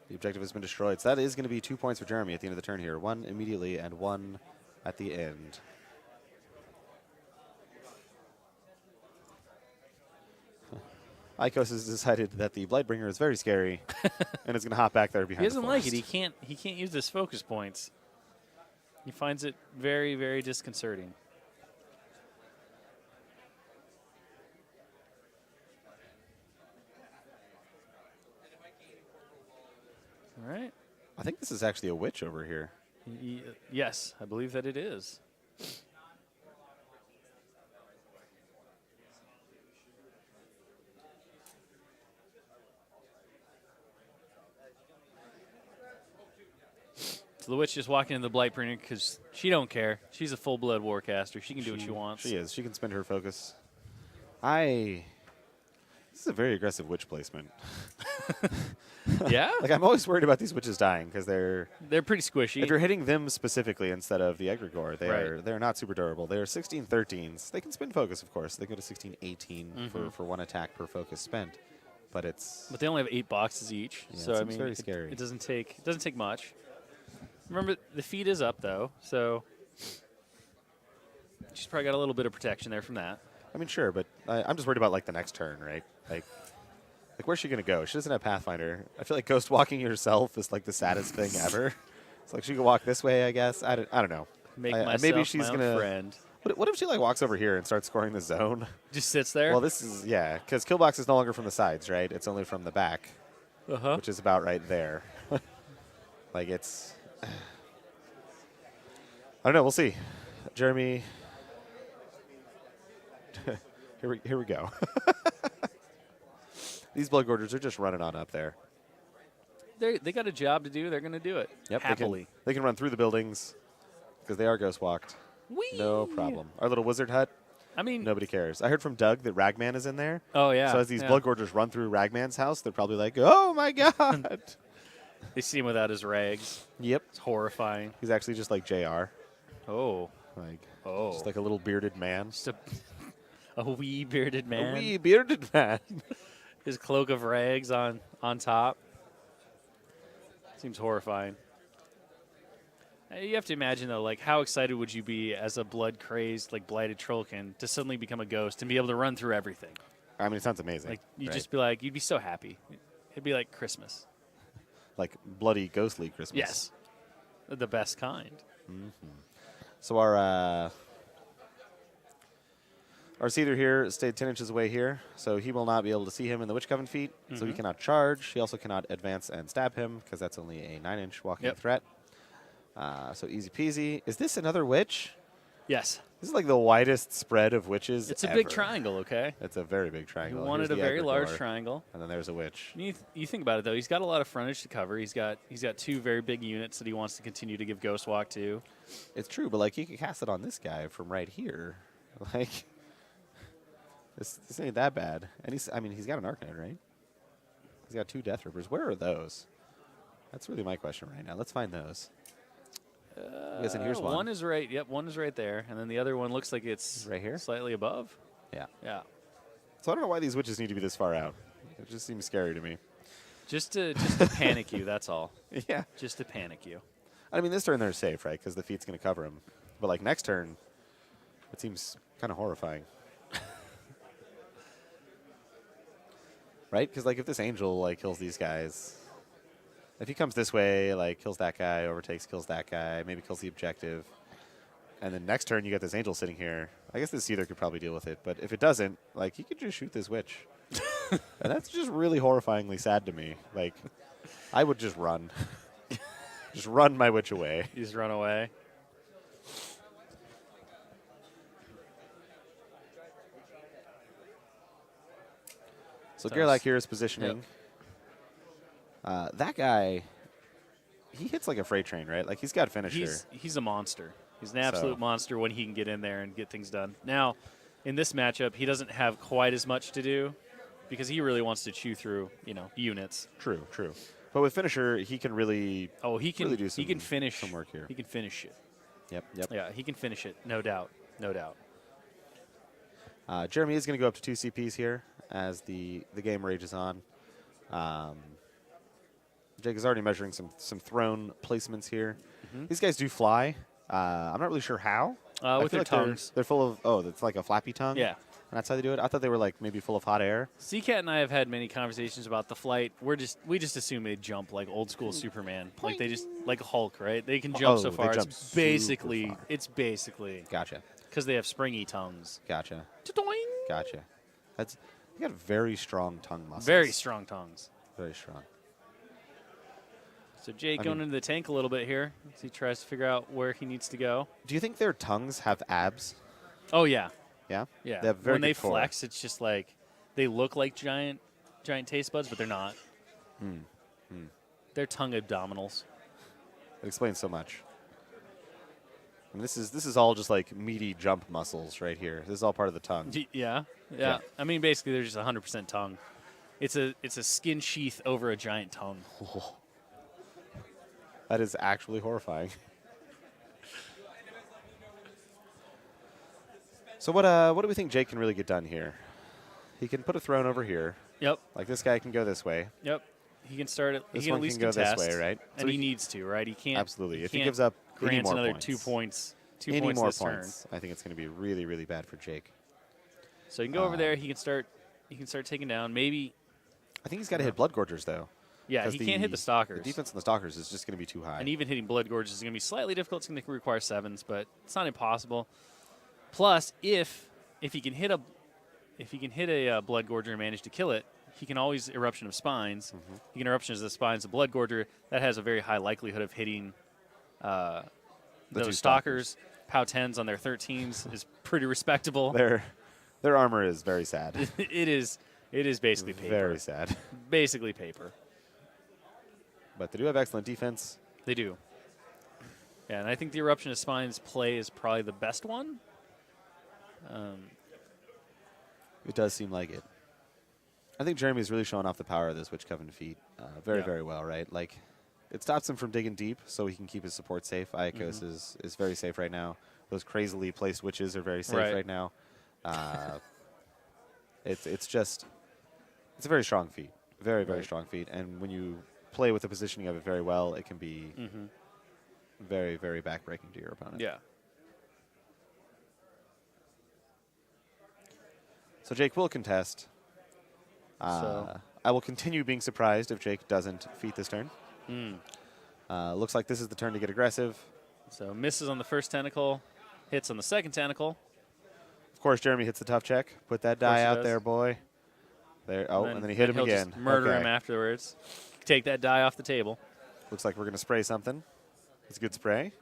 The objective has been destroyed. So that is going to be 2 points for Jeremy at the end of the turn here. 1 immediately and 1 at the end. Icos has decided that the Blightbringer is very scary and is going to hop back there behind He doesn't the like forest. it. He can't use his focus points. He finds it very, very disconcerting. All right. I think this is actually a witch over here. Yes, I believe that it is. So the witch just walking in the Blightbringer because she don't care. She's a full-blood warcaster. She can do what she wants. She is. She can spend her focus. This is a very aggressive witch placement. Yeah? Like, I'm always worried about these witches dying because they're pretty squishy. if you're hitting them specifically instead of the Egregore, Right. they're not super durable. They're 16-13s. They can spend focus, of course. They go to 16-18 for 1 attack per focus spent. But they only have 8 boxes each. Yeah, So it I seems mean very scary. It doesn't take much. Remember, the feed is up though, so she's probably got a little bit of protection there from that. I mean, sure, but I'm just worried about like the next turn, right? Like where's she gonna go? She doesn't have Pathfinder. I feel like ghost walking yourself is like the saddest thing ever. It's like she could walk this way, I guess. I don't know. Make Maybe myself she's my own gonna. friend. What if she like walks over here and starts scoring the zone? Just sits there. Well, this is because Killbox is no longer from the sides, right? It's only from the back, Uh-huh. which is about right there. Like it's. I don't know. We'll see. Jeremy. Here we go. These blood gorgers are just running on up there. They got a job to do. They're going to do it. Yep, Happily. they can run through the buildings because they are ghost walked. Whee! No problem. Our little wizard hut. I mean, Nobody cares. I heard from Doug that Ragman is in there. oh yeah. So as these yeah. blood gorgers run through Ragman's house, they're probably like, "Oh my god!" They see him without his rags. Yep. It's horrifying. He's actually just like Jr. Oh, Just like a little bearded man. just a wee bearded man. A wee bearded man. His cloak of rags on top. Seems horrifying. You have to imagine though, like how excited would you be as a blood crazed, like blighted trollkin to suddenly become a ghost and be able to run through everything? I mean, it sounds amazing. Like you'd right? just be like, you'd be so happy. It'd be like Christmas. like bloody, ghostly Christmas. Yes, the best kind. So our Seether here stayed 10 inches away here, so he will not be able to see him in the Witch Coven feat, so he cannot charge. He also cannot advance and stab him, because that's only a 9-inch walking threat. So easy peasy. Is this another witch? Yes. This is like the widest spread of witches It's a ever. big triangle, okay? It's a very big He triangle. wanted Here's a the very large Egregore, triangle. and then there's a witch. You think about it though, he's got a lot of frontage to cover. He's got 2 very big units that he wants to continue to give Ghost Walk to. It's true, but like he could cast it on this guy from right here. Like this ain't that bad. And he's got an Arcanine, right? He's got 2 Death Rippers. Where are those? That's really my question right now. Let's find those. Yes, and here's one. One is right. Yep, one is right there, and then the other one looks like it's Right here? slightly above. Yeah. Yeah, So I don't know why these witches need to be this far out. It just seems scary to me. just to panic you. That's all. Yeah. Just to panic you. I mean, this turn they're safe, right? Because the feat's going to cover him. But like next turn, it seems kind of horrifying. Right? Because like if this angel like kills these guys, if he comes this way, like kills that guy, overtakes, kills that guy, maybe kills the objective, and then next turn you got this angel sitting here. I guess this Seether could probably deal with it, but if it doesn't, like he could just shoot this witch, and that's just really horrifyingly sad to me. Like I would just run, just run my witch away. You just run away. So So Gerlach s- here is positioning. That guy, he hits like a freight train, right? Like he's got finisher. He's a monster. He's an absolute monster when he can get in there and get things done. Now, in this matchup, he doesn't have quite as much to do because he really wants to chew through, units. True. But with finisher, he can really. Oh, he can. Really do He can finish some work here. He can finish it. Yep. Yeah, he can finish it. No doubt. No doubt. Jeremy is going to go up to 2 CPs here as the game rages on. Jake is already measuring some throne placements here. These guys do fly. I'm not really sure how. I With feel their like tongues. They're full of, it's like a flappy tongue? Yeah. And that's how they do it? I thought they were like maybe full of hot air. Seacat and I have had many conversations about the flight. We just assume they jump like old school Superman. Like they just like Hulk, right? They can jump so they far. jump It's super basically far. Gotcha. because they have springy tongues. Gotcha. Ta-doing. Gotcha. They got very strong tongue muscles. Very strong tongues. Very strong. So Jake I going mean- into the tank a little bit here as he tries to figure out where he needs to go. Do you think their tongues have abs? Oh yeah, Yeah? yeah. They have very when they good core. flex, it's just like they look like giant taste buds, but they're not. They're tongue abdominals. It explains so much. And this is all just like meaty jump muscles right here. This is all part of the tongue. Yeah. Yeah. I mean, basically, they're just 100% tongue. It's a skin sheath over a giant tongue. That is actually horrifying. So what do we think Jake can really get done here? He can put a throne over here. Yep. Like this guy can go this way. Yep. He can start it. He This can one at least can go this contest, way, right? And So he he- needs to, right? He can't. Absolutely. If he can't gives up any grant more another points, 2 points. Two any points more this points, turn. I think it's going to be really, really bad for Jake. So he can go over there. He can start taking down. Maybe. I think he's got to hit Blood Gorgers though. Yeah, he can't hit the Stalkers. The defense on the Stalkers is just going to be too high. And even hitting Blood Gorge is going to be slightly difficult. It's going to require 7s, but it's not impossible. Plus, if he can hit a Blood Gorger and manage to kill it, he can always Eruption of Spines. He can Eruption of the Spines, the Blood Gorger. That has a very high likelihood of hitting those Stalkers. POW 10s on their 13s is pretty respectable. Their armor is very sad. It is basically paper. Very sad. Basically paper. But they do have excellent defense. They do. Yeah, and I think the Eruption of Spines play is probably the best one. It does seem like it. I think Jeremy's really showing off the power of this Witch Coven feat very well, right? Like, it stops him from digging deep so he can keep his support safe. Iacos is very safe right now. Those crazily placed witches are very safe right now. It's a very strong feat. Very strong feat. And when you play with the positioning of it very well, it can be very, very backbreaking to your opponent. Yeah. So Jake will contest. I will continue being surprised if Jake doesn't feat this turn. Looks like this is the turn to get aggressive. So misses on the first tentacle, hits on the second tentacle. Of course, Jeremy hits the tough check. Put that die out there, boy. There. Oh, and then he hit him again. Just murder him afterwards. Take that die off the table. Looks like we're going to spray something. It's a good spray.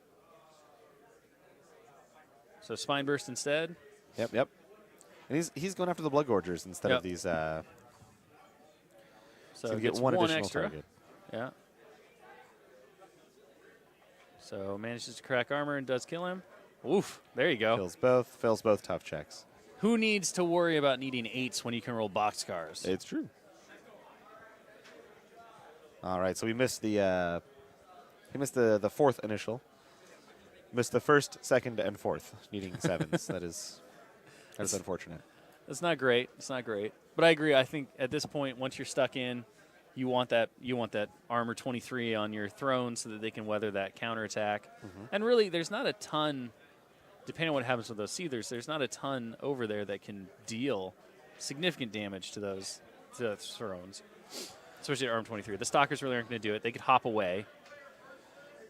So Spine Burst instead. Yep. And he's going after the Blood Gorgers instead of these. So you get one additional extra. target. Yeah. So manages to crack armor and does kill him. Oof, there you go. Fails both tough checks. Who needs to worry about needing 8s when you can roll boxcars? It's true. All right, so we missed the fourth initial. Missed the first, second, and fourth, needing 7s. That is unfortunate. It's not great. It's not great. But I agree. I think at this point, once you're stuck in, you want that armor 23 on your throne so that they can weather that counterattack. And really, there's not a ton, depending on what happens with those Seethers, there's not a ton over there that can deal significant damage to those thrones, especially armor 23. The Stalkers really aren't going to do it. They could hop away.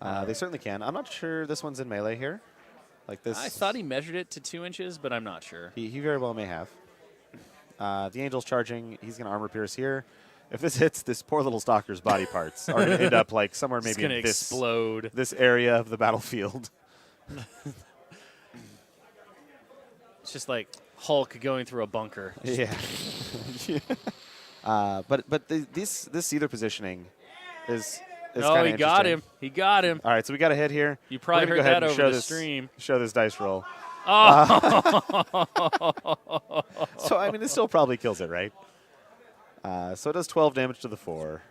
They certainly can. I'm not sure this one's in melee here. Like this. I thought he measured it to 2 inches, but I'm not sure. He very well may have. The Angel's charging. He's going to armor pierce here. If this hits, this poor little Stalker's body parts are going to end up like somewhere maybe in this area of the battlefield. It's just like Hulk going through a bunker. Yeah. But this Seether positioning is oh, he got him. He got him. All right, so we got a hit here. You probably heard that over the stream. Show this dice roll. Oh. So, I mean, it still probably kills it, right? So it does 12 damage to the 4.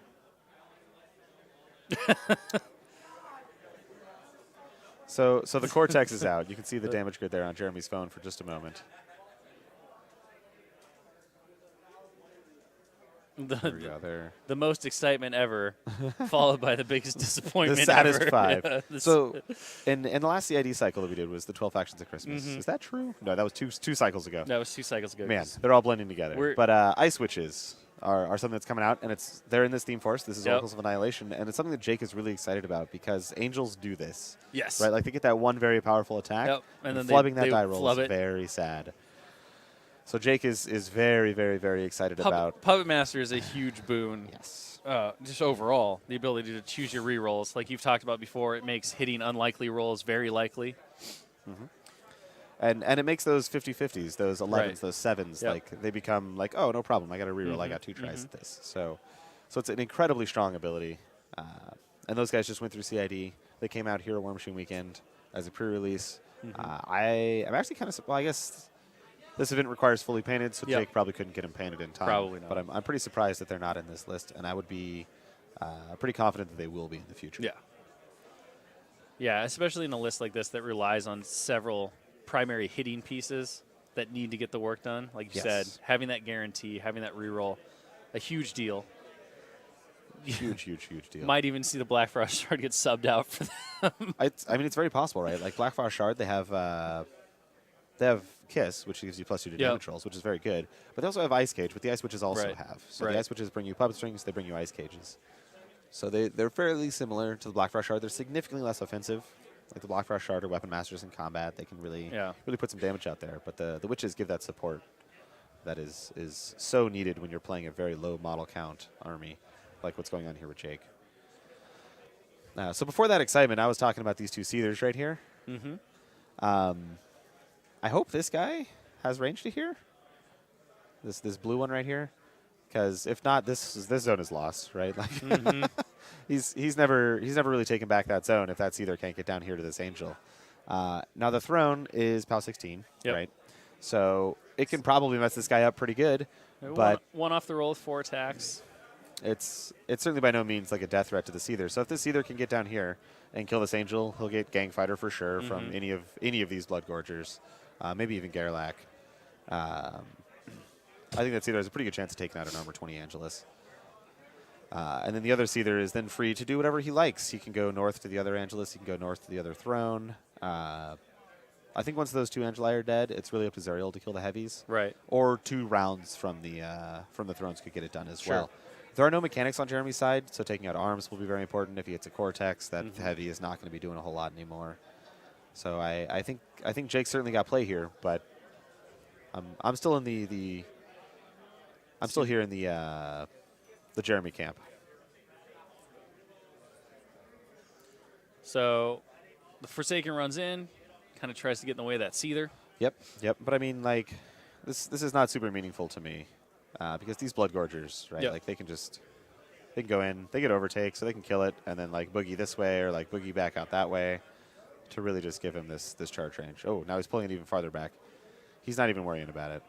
So the Cortex is out. You can see the damage grid there on Jeremy's phone for just a moment. The most excitement ever, followed by the biggest disappointment the saddest ever. 5. Yeah, so, in the last CID cycle that we did was the 12 Factions of Christmas. Is that true? No, that was two cycles ago. That was 2 cycles ago. Man, they're all blending together. But Ice Witches are something that's coming out, and they're in this theme force. This is Oracles of Annihilation, and it's something that Jake is really excited about because Angels do this. Yes. Right? Like, they get that one very powerful attack, and then flubbing that they die roll is it. very sad. So Jake is very, very, very excited about. Puppet Master is a huge boon. Yes. Just overall, the ability to choose your rerolls, like you've talked about before, it makes hitting unlikely rolls very likely. And it makes those 50-50s, those 11s, those 7s, like they become like, oh, no problem, I got a reroll, I got 2 tries at this. So it's an incredibly strong ability. And those guys just went through CID. They came out here at Warmachine Weekend as a pre-release. I'm actually kind of, well, I guess this event requires fully painted, so Jake probably couldn't get him painted in time. Probably not. But I'm pretty surprised that they're not in this list, and I would be pretty confident that they will be in the future. Yeah. Yeah, especially in a list like this that relies on several primary hitting pieces that need to get the work done. Like you said, having that guarantee, having that reroll, a huge deal. Huge deal. Might even see the Black Frost Shard get subbed out for them. I mean, it's very possible, right? Like Black Frost Shard, they have Kiss, which gives you +2 to damage rolls, which is very good. But they also have Ice Cage, but the Ice Witches also have. So the Ice Witches bring you Puppet Strings, they bring you Ice Cages. So they're fairly similar to the Blackfrost Shard. They're significantly less offensive. Like the Blackfrost Shard are weapon masters in combat. They can really put some damage out there. But the witches give that support that is so needed when you're playing a very low model count army, like what's going on here with Jake. So before that excitement, I was talking about these two Seethers right here. Mm-hmm. I hope this guy has range to here. This blue one right here, because if not, this zone is lost, right? Like he's never really taken back that zone if that Seether can't get down here to this Angel. Now the throne is POW 16, right? So it can probably mess this guy up pretty good, but one off the roll with 4 attacks. It's certainly by no means like a death threat to the Seether. So if this Seether can get down here and kill this Angel, he'll get Gang Fighter for sure from any of these Blood Gorgers, maybe even Garlac. I think that Seether has a pretty good chance of taking out an Armor 20 Angelus. And then the other Seether is then free to do whatever he likes. He can go north to the other Angelus. He can go north to the other throne. I think once those 2 Angeli are dead, it's really up to Zerial to kill the heavies. Right. Or 2 rounds from the thrones could get it done as well. There are no mechanics on Jeremy's side, so taking out arms will be very important. If he gets a Cortex, that heavy is not going to be doing a whole lot anymore. So I think Jake certainly got play here, but I'm still in I'm still here in the Jeremy camp. So the Forsaken runs in, kind of tries to get in the way of that Seether. Yep. But I mean, like, this is not super meaningful to me because these Blood Gorgers, right? Like they can go in, they get overtake, so they can kill it, and then like boogie this way or like boogie back out that way to really just give him this charge range. Oh, now he's pulling it even farther back. He's not even worrying about it.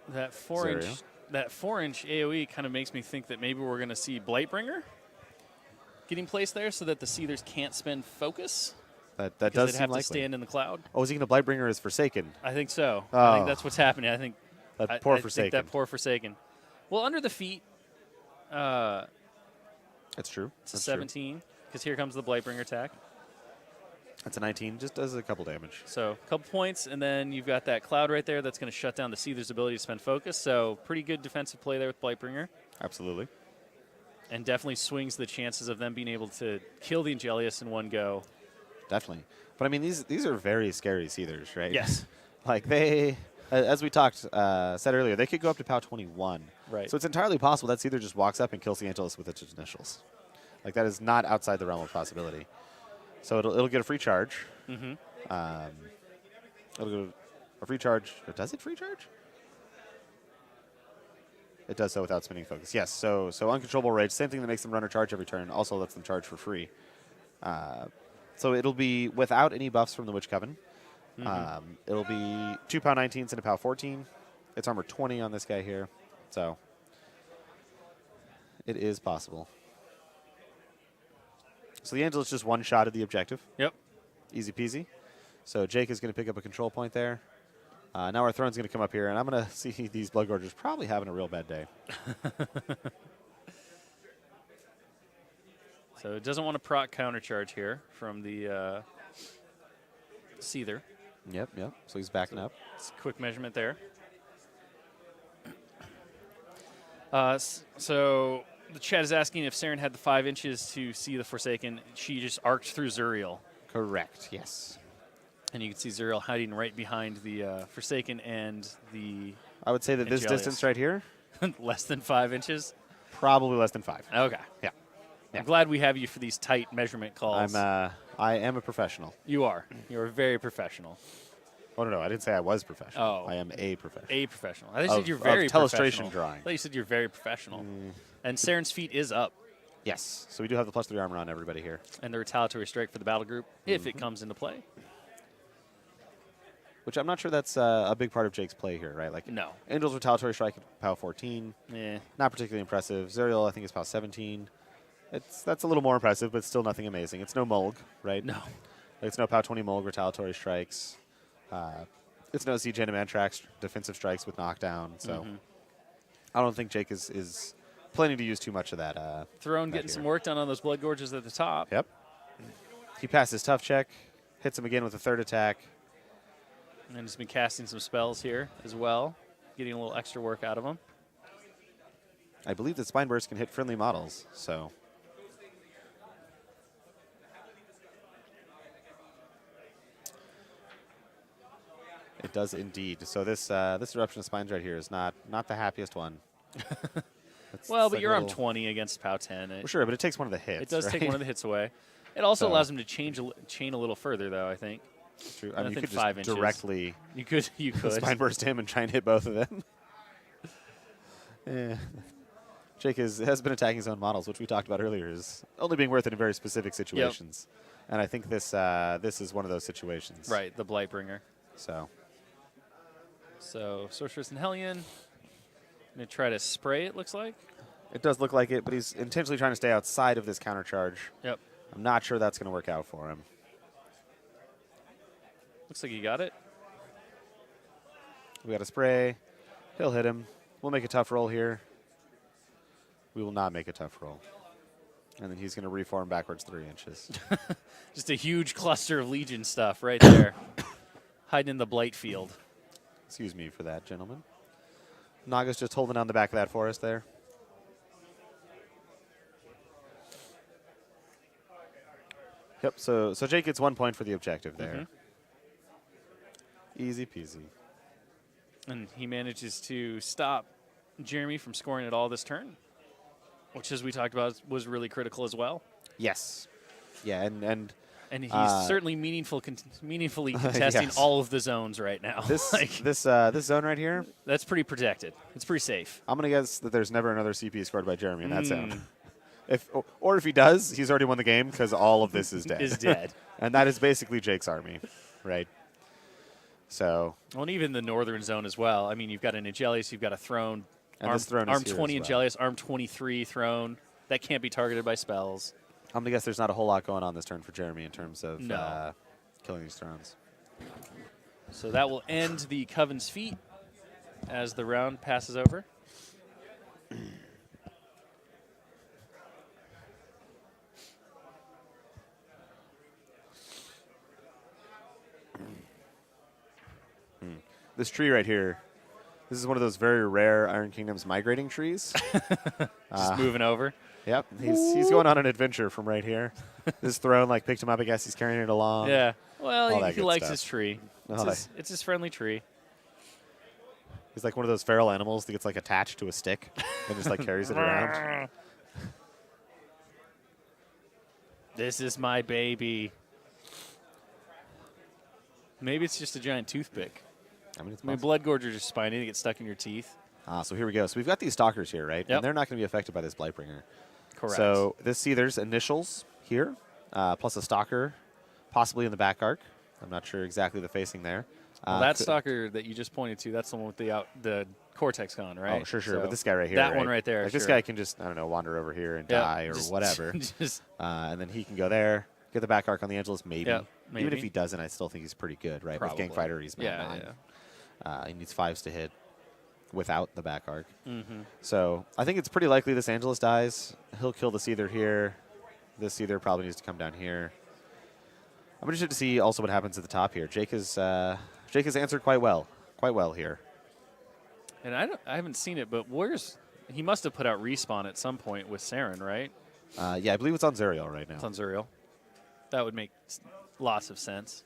That 4-inch AoE kind of makes me think that maybe we're going to see Blightbringer getting placed there so that the Seethers can't spend focus. That does they'd seem have likely. to stand in the cloud. Oh, is he going to Blightbringer as Forsaken? I think so. Oh. I think that's what's happening. I think that poor I Forsaken. think that poor Forsaken. Well, under the feet, that's true. It's a 17 because here comes the Blightbringer attack. That's a 19. Just does a couple damage. So a couple points, and then you've got that cloud right there that's going to shut down the Seether's ability to spend focus. So pretty good defensive play there with Blightbringer. Absolutely. And definitely swings the chances of them being able to kill the Angelius in one go. Definitely. But, I mean, these are very scary Seethers, right? Yes. Like, they, as we said earlier, they could go up to POW 21. Right. So it's entirely possible that Seether just walks up and kills the Angelus with its initials. Like, that is not outside the realm of possibility. So it'll get a free charge. Mm-hmm. It'll go a free charge. Does it free charge? It does so without spinning focus. Yes, so uncontrollable rage, same thing that makes them run or charge every turn, also lets them charge for free. So it'll be without any buffs from the Witch Coven. It'll be 2 POW 19s and a POW 14. It's armor 20 on this guy here. So it is possible. So the Angel is just one shot at the objective. Yep. Easy peasy. So Jake is going to pick up a control point there. Now our throne's going to come up here, and I'm going to see these Blood Gorgers probably having a real bad day. So it doesn't want to proc countercharge here from the Seether. Yep. So he's backing up. It's a quick measurement there. So the chat is asking if Saren had the 5 inches to see the Forsaken. She just arced through Zuriel. Correct, yes. And you can see Zuriel hiding right behind the Forsaken and the I would say that this Angelius. distance right here, Less than 5 inches? probably less than 5. Okay. Yeah. I'm glad we have you for these tight measurement calls. I am a professional. You are. You are very professional. Oh, no, I didn't say I was professional. Oh. I am a professional. A professional. I thought you said you're very telestration professional. drawing. I thought you said you're very professional. And Saren's feet is up. Yes. So we do have the +3 armor on everybody here. And the retaliatory strike for the battle group, if it comes into play. Which I'm not sure that's a big part of Jake's play here, right? Like, No. Angel's retaliatory strike at POW 14. Yeah. Not particularly impressive. Zuriel, I think, is POW 17. That's a little more impressive, but still nothing amazing. It's no Mulg, right? No. It's no POW 20 Mulg retaliatory strikes. It's no Siege and Mantrax defensive strikes with knockdown. So I don't think Jake is planning to use too much of that. Throne getting some work done on those Blood Gorges at the top. Yep. He passes tough check, hits him again with a third attack. And he's been casting some spells here as well, getting a little extra work out of him. I believe that Spine Burst can hit friendly models, so. It does indeed. So this this eruption of spines right here is not the happiest one. Well, but you're arm 20 against POW 10. Well, sure, but it takes one of the hits. It does right? take one of the hits away. It also So- allows him to chain a little further, though, I think. It's true. I mean, you think could 5 just inches. directly You could. Spine Burst him and try and hit both of them. Yeah. Jake has been attacking his own models, which we talked about earlier, is only being worth it in very specific situations. And I think this this is one of those situations. Right, the Blightbringer. So Sorceress and Hellion. Going to try to spray, it looks like. it does look like it, but he's intentionally trying to stay outside of this counter charge. Yep. I'm not sure that's going to work out for him. Looks like he got it. We got a spray. He'll hit him. We'll make a tough roll here. We will not make a tough roll. And then he's going to reform backwards 3 inches. Just a huge cluster of Legion stuff right there. Hiding in the Blight field. Excuse me for that, gentlemen. Naga's just holding on the back of that forest there. Yep, so Jake gets 1 point for the objective there. Easy peasy. And he manages to stop Jeremy from scoring at all this turn, which, as we talked about, was really critical as well. Yes. Yeah, and And he's certainly meaningfully contesting Yes. all of the zones right now. this this zone right here, That's pretty protected. It's pretty safe. I'm going to guess that there's never another CP scored by Jeremy in that zone. Or if he does, he's already won the game because all of this is dead. Is dead. And that is basically Jake's army, right? So Well, and even the northern zone as well. I mean, you've got an Angelius, you've got a throne. And this throne is arm here 20 as well. Angelius, arm 23 throne. That can't be targeted by spells. I'm going to guess there's not a whole lot going on this turn for Jeremy in terms of No. killing these thrones. So that will end the Coven's feat as the round passes over. This tree right here, this is one of those very rare Iron Kingdoms migrating trees. Just moving over. Yep, he's going on an adventure from right here. This throne like picked him up. I guess he's carrying it along. Yeah. all Well, that he good likes stuff. his tree. All It's his friendly tree. He's like one of those feral animals that gets like attached to a stick and just like carries it around. This is my baby. Maybe it's just a giant toothpick. I mean, it's I mean, possible. blood gorgers are spiny. They get stuck in your teeth. So here we go. So we've got these stalkers here, right? Yep. And they're not going to be affected by this Blightbringer. Correct. So this there's initials here, plus a stalker, possibly in the back arc. I'm not sure exactly the facing there. Well, that could- stalker that you just pointed to, that's the one with the Cortex Con, right? Oh, sure. So But this guy right here, that one right there, Like this sure. guy can just, I don't know, wander over here and Yep, die or just- whatever. just- And then he can go there, get the back arc on the Angelus, maybe. Yep, Even if maybe. he doesn't, I still think he's pretty good, right? Probably. With Gang Fighter, he's yeah, man yeah. He needs 5s to hit without the back arc. Mm-hmm. So I think it's pretty likely this Angelus dies. He'll kill the Seether here. This Seether probably needs to come down here. I'm interested to see also what happens at the top here. Jake has answered quite well here. And I haven't seen it, but he must have put out Respawn at some point with Saren, right? Yeah, I believe it's on Zerial right It's now. on Zuriel. That would make lots of sense.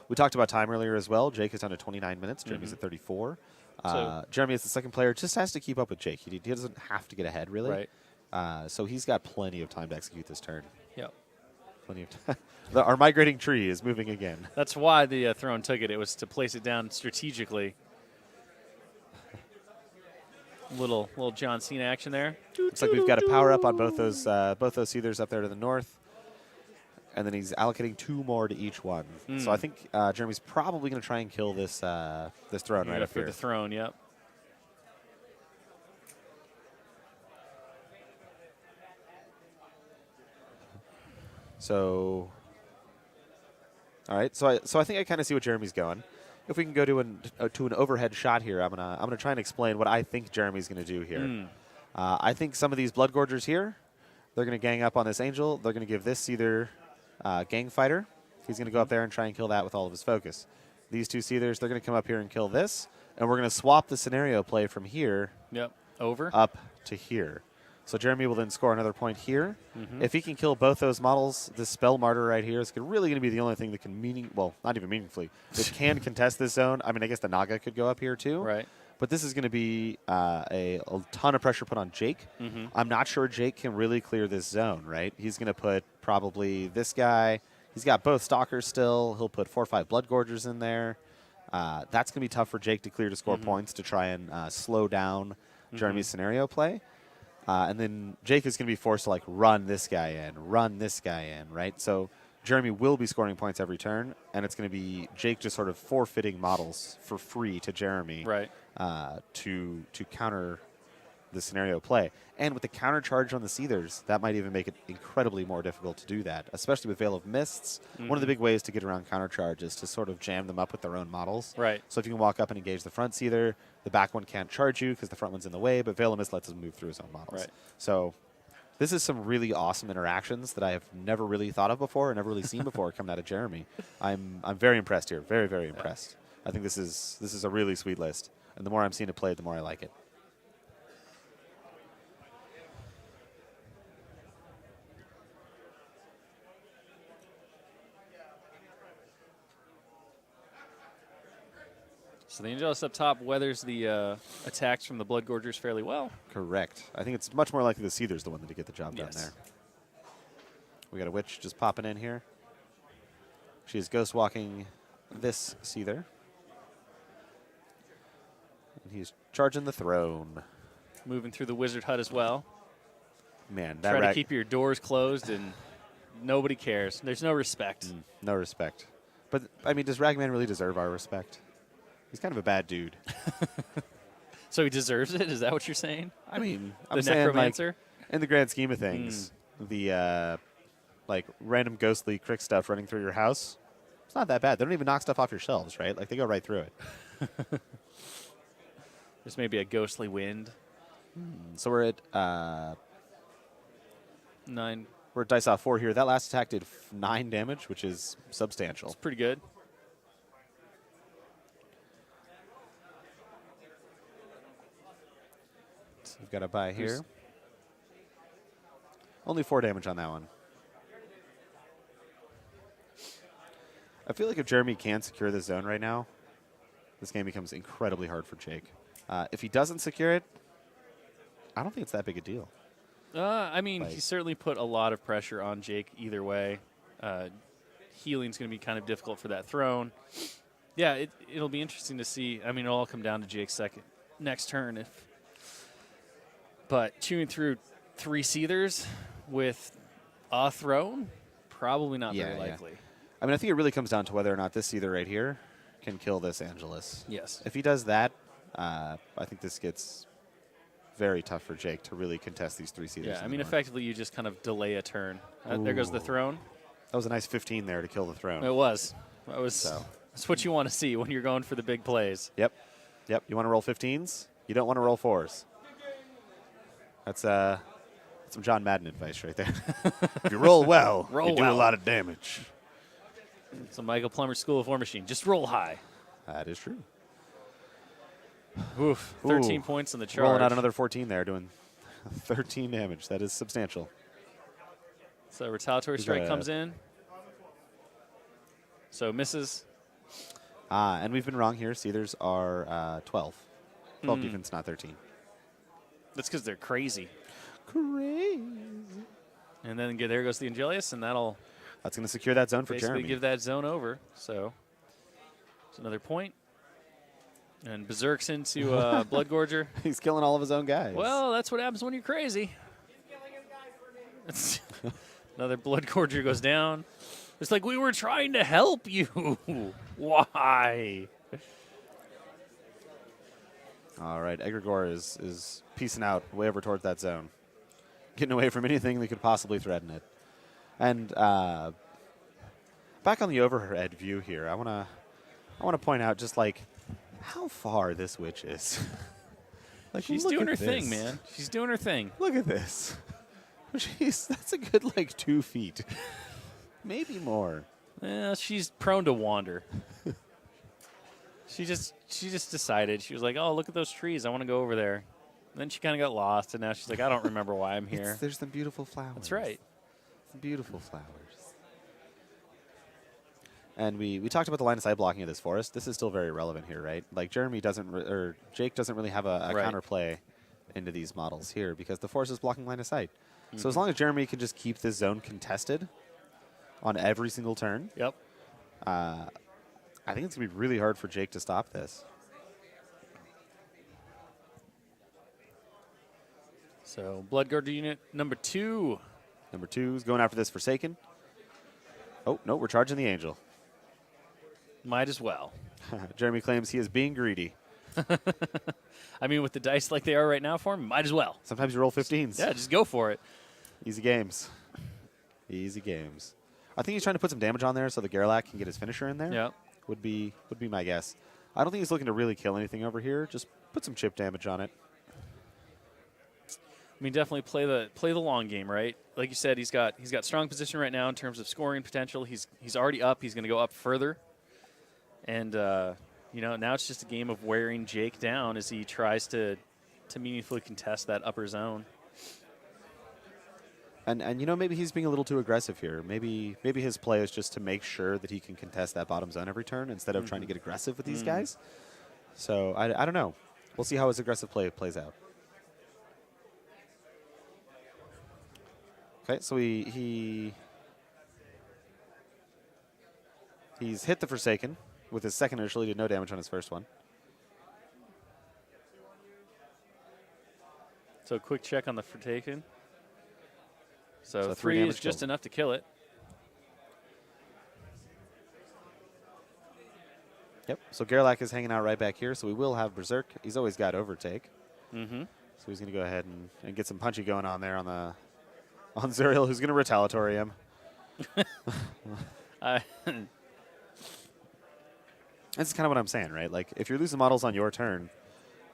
We talked about time earlier as well. Jake is down to 29 minutes. Jeremy's at 34. So- Jeremy is the second player. Just has to keep up with Jake. He doesn't have to get ahead, really. Right. So he's got plenty of time to execute this turn. Yep. Plenty of time. Our migrating tree is moving again. That's why the throne took it. It was to place it down strategically. Little John Cena action there. Looks like we've got a power up on both those Seethers up there to the north. And then he's allocating 2 more to each one. So I think Jeremy's probably going to try and kill this throne right up for here. the throne. Yep. So, all right. So I think I kind of see what Jeremy's going. If we can go to an overhead shot here, I'm gonna try and explain what I think Jeremy's going to do here. I think some of these Blood Gorgers here, they're going to gang up on this Angel. They're going to give this either Gang Fighter. He's going to go up there and try and kill that with all of his focus. These 2 Seethers, they're going to come up here and kill this. And we're going to swap the scenario play from here Yep. Over. up to here. So Jeremy will then score another point here. If he can kill both those models, this Spell Martyr right here is really going to be the only thing that can not even meaningfully, that can contest this zone. I mean, I guess the Naga could go up here too. Right. But this is going to be a ton of pressure put on Jake. I'm not sure Jake can really clear this zone, right? He's going to put probably this guy. He's got both Stalkers still. He'll put 4 or 5 Blood Gorgers in there. That's going to be tough for Jake to clear to score points to try and slow down Jeremy's scenario play. And then Jake is going to be forced to like run this guy in, right? So Jeremy will be scoring points every turn, and it's going to be Jake just sort of forfeiting models for free to Jeremy, Right. To counter the scenario play. And with the counter charge on the Seethers, that might even make it incredibly more difficult to do that, especially with Veil of Mists. One of the big ways to get around counter charge is to sort of jam them up with their own models. Right. So if you can walk up and engage the front Seether, the back one can't charge you because the front one's in the way, but Veil of Mist lets him move through his own models. Right. So this is some really awesome interactions that I have never really thought of before and never really seen before coming out of Jeremy. I'm very impressed here. Very, very impressed. I think this is a really sweet list. And the more I'm seeing it played, the more I like it. So the Angelus up top weathers the attacks from the Blood Gorgers fairly well. Correct. I think it's much more likely the Seether's the one to get the job done there. We got a Witch just popping in here. She is ghost walking this Seether. And he's charging the throne. Moving through the Wizard Hut as well. Man, that Try to keep your doors closed and nobody cares. There's no respect. No respect. But, I mean, does Ragman really deserve our respect? He's kind of a bad dude. So he deserves it? Is that what you're saying? I mean, The I'm saying, Necromancer? like, in the grand scheme of things, the, like, random ghostly crick stuff running through your house, it's not that bad. They don't even knock stuff off your shelves, right? Like, they go right through it. There's maybe a ghostly wind. So we're at 9. we're at dice off 4 here. That last attack did 9 damage, which is substantial. It's pretty good. So we've got a buy here. Only 4 damage on that one. I feel like if Jeremy can secure this zone right now, this game becomes incredibly hard for Jake. If he doesn't secure it, I don't think it's that big a deal. I mean, Like- he certainly put a lot of pressure on Jake either way. Healing's going to be kind of difficult for that throne. Yeah, it'll be interesting to see. I mean, it'll all come down to Jake's next turn. But chewing through 3 Seethers with a throne, probably not very likely. I mean, I think it really comes down to whether or not this Seether right here can kill this Angelus. Yes. If he does that, I think this gets very tough for Jake to really contest these 3 Seethers. Yeah, I mean, anymore. effectively, you just kind of delay a turn. There goes the throne. That was a nice 15 there to kill the throne. It was. That's what you want to see when you're going for the big plays. Yep. You want to roll 15s? You don't want to roll 4s. That's some John Madden advice right there. If you roll well, you do a lot of damage. It's a Michael Plummer School of Warmachine. Just roll high. That is true. Oof. 13 points on the charge. Rolling out another 14 there, doing 13 damage. That is substantial. So retaliatory strike comes in. So misses. And we've been wrong here. Seethers are 12. 12 defense, not 13. That's because they're crazy. Crazy. And then there goes the Angelius, and That's going to secure that zone for basically Jeremy. give that zone over. So it's another point. And Berserk's into Blood Gorger. He's killing all of his own guys. Well, that's what happens when you're crazy. Another Blood Gorger goes down. It's like, we were trying to help you. Why? All right, Egregore is piecing out way over towards that zone, getting away from anything that could possibly threaten it. And back on the overhead view here, I want to point out just like how far this witch is. Like, She's doing her thing, man. She's doing her thing. Look at this. That's a good like 2 feet, maybe more. She's prone to wander. She just decided. She was like, "Oh, look at those trees. I want to go over there." And then she kind of got lost, and now she's like, "I don't remember why I'm here." There's some beautiful flowers. That's right. Some beautiful flowers. And we talked about the line of sight blocking of this forest. This is still very relevant here, right? Like Jeremy doesn't, or Jake doesn't really have a Right. counterplay into these models here because the forest is blocking line of sight. So as long as Jeremy can just keep this zone contested on every single turn, Yep. I think it's going to be really hard for Jake to stop this. So Bloodguard unit number 2. Number 2 is going after this Forsaken. Oh, no, we're charging the Angel. Might as well. Jeremy claims he is being greedy. I mean, with the dice like they are right now for him, might as well. Sometimes you roll 15s. Yeah, just go for it. Easy games. Easy games. I think he's trying to put some damage on there so the Gerlach can get his finisher in there. Yeah. Would be my guess. I don't think he's looking to really kill anything over here. Just put some chip damage on it. I mean, definitely play the long game, right? Like you said, he's got strong position right now in terms of scoring potential. He's already up. He's going to go up further, and now it's just a game of wearing Jake down as he tries to meaningfully contest that upper zone. And maybe he's being a little too aggressive here. Maybe his play is just to make sure that he can contest that bottom zone every turn instead of trying to get aggressive with these guys. So I don't know. We'll see how his aggressive play plays out. Okay, so he's hit the Forsaken with his second initial. He did no damage on his first one. So quick check on the Forsaken. So 3 3 damage is just killed. enough to kill it. Yep. So Gerlach is hanging out right back here, so we will have Berserk. He's always got Overtake. Mm-hmm. So he's going to go ahead and get some punchy going on there on Zuriel, who's going to retaliatory him. This is kind of what I'm saying, right? Like, if you're losing models on your turn,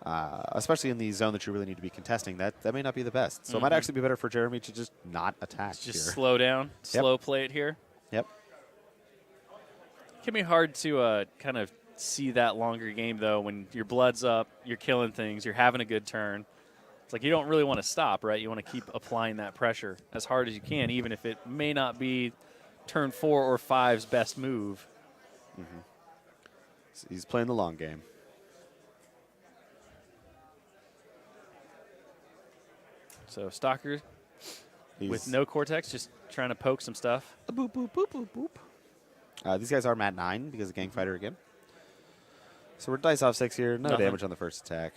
especially in the zone that you really need to be contesting, that may not be the best. So it might actually be better for Jeremy to just not attack Just here. slow down, slow play it here. Yep. It can be hard to kind of see that longer game, though, when your blood's up, you're killing things, you're having a good turn. It's like you don't really want to stop, right? You want to keep applying that pressure as hard as you can, even if it may not be turn 4 or 5's best move. So he's playing the long game. So Stalker He's with no Cortex, just trying to poke some stuff. boop, boop, boop, boop, boop. These guys are Mat 9 because of Gang Fighter again. So we're dice off 6 here. No Nothing. damage on the first attack.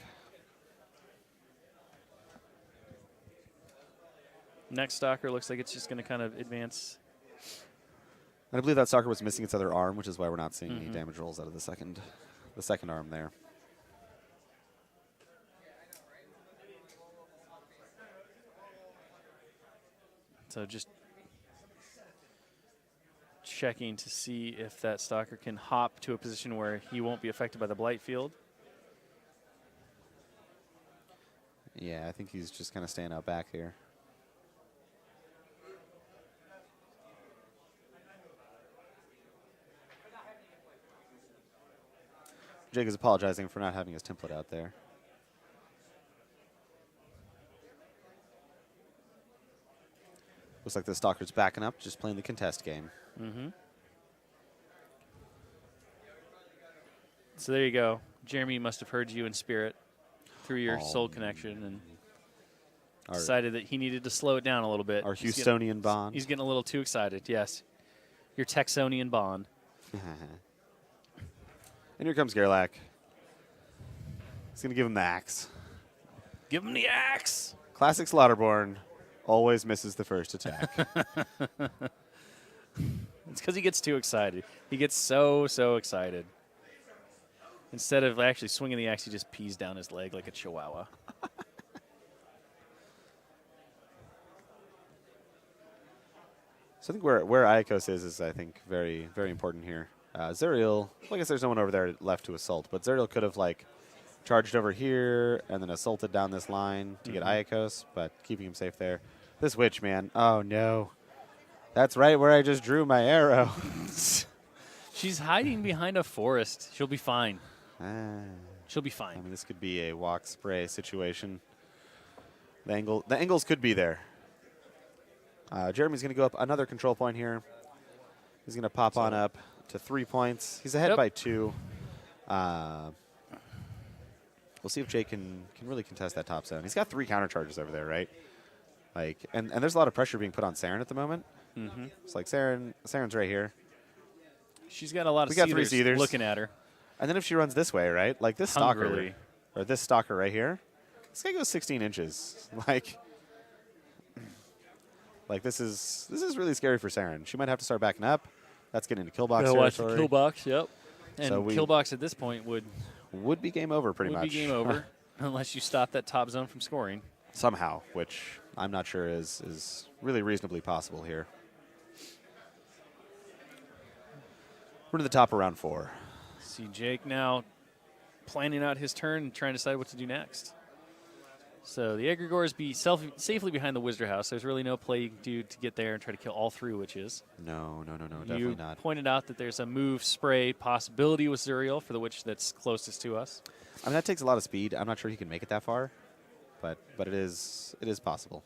Next Stalker looks like it's just going to kind of advance. And I believe that Stalker was missing its other arm, which is why we're not seeing any damage rolls out of the second arm there. So just checking to see if that Stalker can hop to a position where he won't be affected by the Blight Field. Yeah, I think he's just kind of staying out back here. Jake is apologizing for not having his template out there. Looks like the Stalker's backing up, just playing the contest game. So there you go. Jeremy must have heard you in spirit through your soul connection and decided that he needed to slow it down a little bit. Our Houstonian bond. He's getting a little too excited, yes. Your Texonian bond. And here comes Gerlach. He's going to give him the axe. Give him the axe. Classic Slaughterborn always misses the first attack. It's because he gets too excited. He gets so excited. Instead of actually swinging the axe, he just pees down his leg like a chihuahua. So I think where Iacos is I think very, very important here. Zuriel, well, I guess there's no one over there left to assault, but Zuriel could have like charged over here and then assaulted down this line to get Iacos, but keeping him safe there. This witch, man. Oh no. That's right where I just drew my arrow. She's hiding behind a forest. She'll be fine. She'll be I fine. mean, this could be a walk spray situation. The angles could be there. Jeremy's going to go up another control point here. He's going to pop on up to 3 points. He's ahead by 2. We'll see if Jake can really contest that top zone. He's got 3 counter charges over there, right? Like, and there's a lot of pressure being put on Saren at the moment. It's like Saren's right here. She's got a lot of got 3 seethers seethers looking at her. And then if she runs this way, right? Like this Hungrily. stalker, or this stalker right here, this guy goes 16 inches. Like this is really scary for Saren. She might have to start backing up. That's getting into kill box territory. Kill box, yep. And So kill box at this point would be game over pretty much. be game over unless you stop that top zone from scoring. Somehow, which I'm not sure is really reasonably possible here. We're to the top of round 4. See Jake now planning out his turn and trying to decide what to do next. So the egregores be safely behind the Wizard House. There's really no play you can do to get there and try to kill all 3 witches. No, definitely You not. pointed out that there's a move spray possibility with Zuriel for the witch that's closest to us. I mean, that takes a lot of speed. I'm not sure he can make it that far, but it is possible.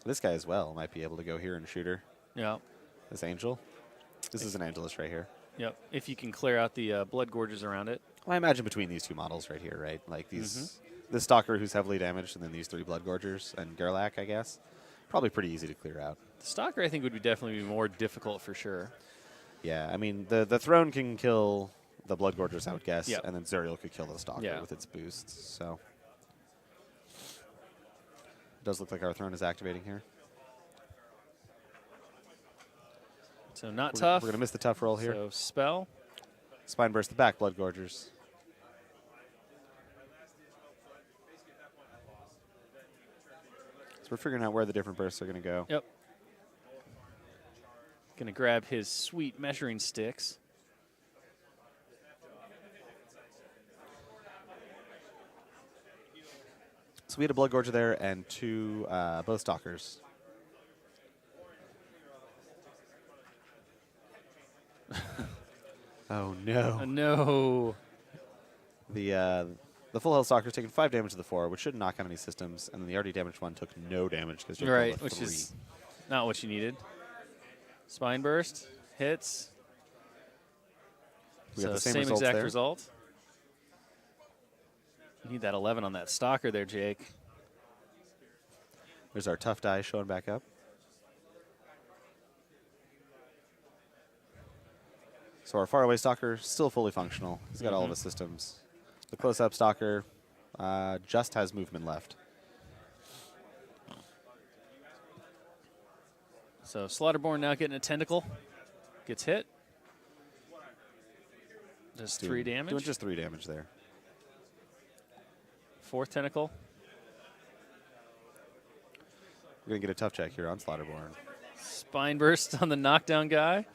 This guy as well might be able to go here and shoot her. Yeah. This angel. This is an angelist right here. Yep. If you can clear out the blood gorges around it. Well, I imagine between these 2 models right here, right? Like these, this stalker who's heavily damaged, and then these 3 blood gorgers and Gerlach, I guess. Probably pretty easy to clear out. The stalker, I think, would definitely be more difficult for sure. Yeah, I mean, the throne can kill the blood gorgers, I would guess, Yep. and then Zuriel could kill the stalker Yeah. with its boosts. So it does look like our throne is activating here. So not tough. We're going to miss the tough roll here. So spell. Spine burst the back, blood gorgers. So we're figuring out where the different bursts are going to go. Yep. Going to grab his sweet measuring sticks. So we had a blood gorger there and 2 both stalkers. Oh no! No. The full health stalker's taking 5 damage to the 4, which shouldn't knock out any systems, and then the already damaged one took no damage because Right, which is not what you needed. Spine burst hits. We got So the same same results exact there. result. You need that 11 on that stalker there, Jake. There's our tough die showing back up. So our faraway stalker still fully functional. He's got all of his systems. The close-up stalker just has movement left. So Slaughterborn now getting a tentacle. Gets hit. Does 3 damage. Doing just 3 damage there. 4th tentacle. We're going to get a tough check here on Slaughterborn. Spine burst on the knockdown guy.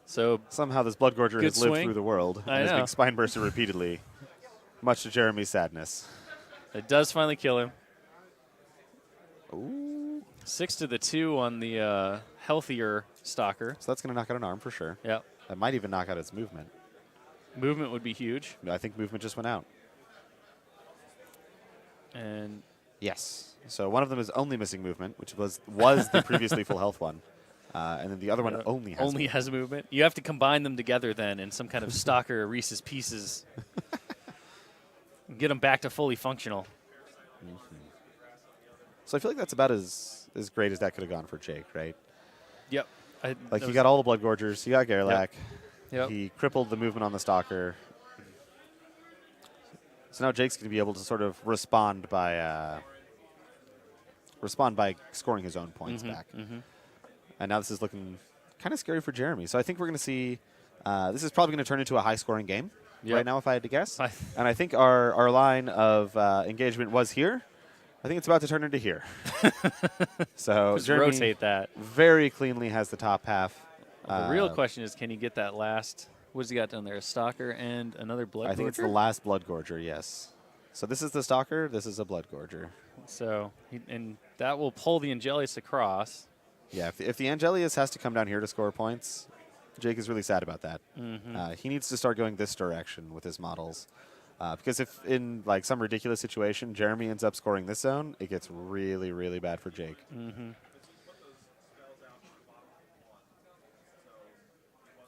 So Somehow this blood gorger Good has lived swing. through the world I and is know. being spine bursted repeatedly, much to Jeremy's sadness. it does finally kill him. Ooh. 6 to the 2 on the healthier stalker. So that's going to knock out an arm for sure. Yep. That might even knock out its movement. Movement would be huge. I think movement just went out. And Yes. So one of them is only missing movement, which was the previously full health one. And then the other one only has movement. has movement. You have to combine them together then in some kind of stalker Reese's Pieces. Get them back to fully functional. So I feel like that's about as great as that could have gone for Jake, right? Yep. Like he got all the blood gorgers, he got Gerlach, Yep. he crippled the movement on the stalker. So now Jake's going to be able to sort of respond by scoring his own points back. And now this is looking kind of scary for Jeremy. So I think we're going to see this is probably going to turn into a high-scoring game right now, if I had to guess. And I think our line of engagement was here. I think it's about to turn into here. So Just Jeremy rotate that. very cleanly has the top half. The real question is, can he get that last? What has he got down there? A stalker and another blood. I think it's the last blood gorger. Yes. So this is the stalker. This is a blood gorger. So and that will pull the Angelius across. Yeah. If the Angelius has to come down here to score points, Jake is really sad about that. He needs to start going this direction with his models. Because if in like some ridiculous situation, Jeremy ends up scoring this zone, it gets really, really bad for Jake.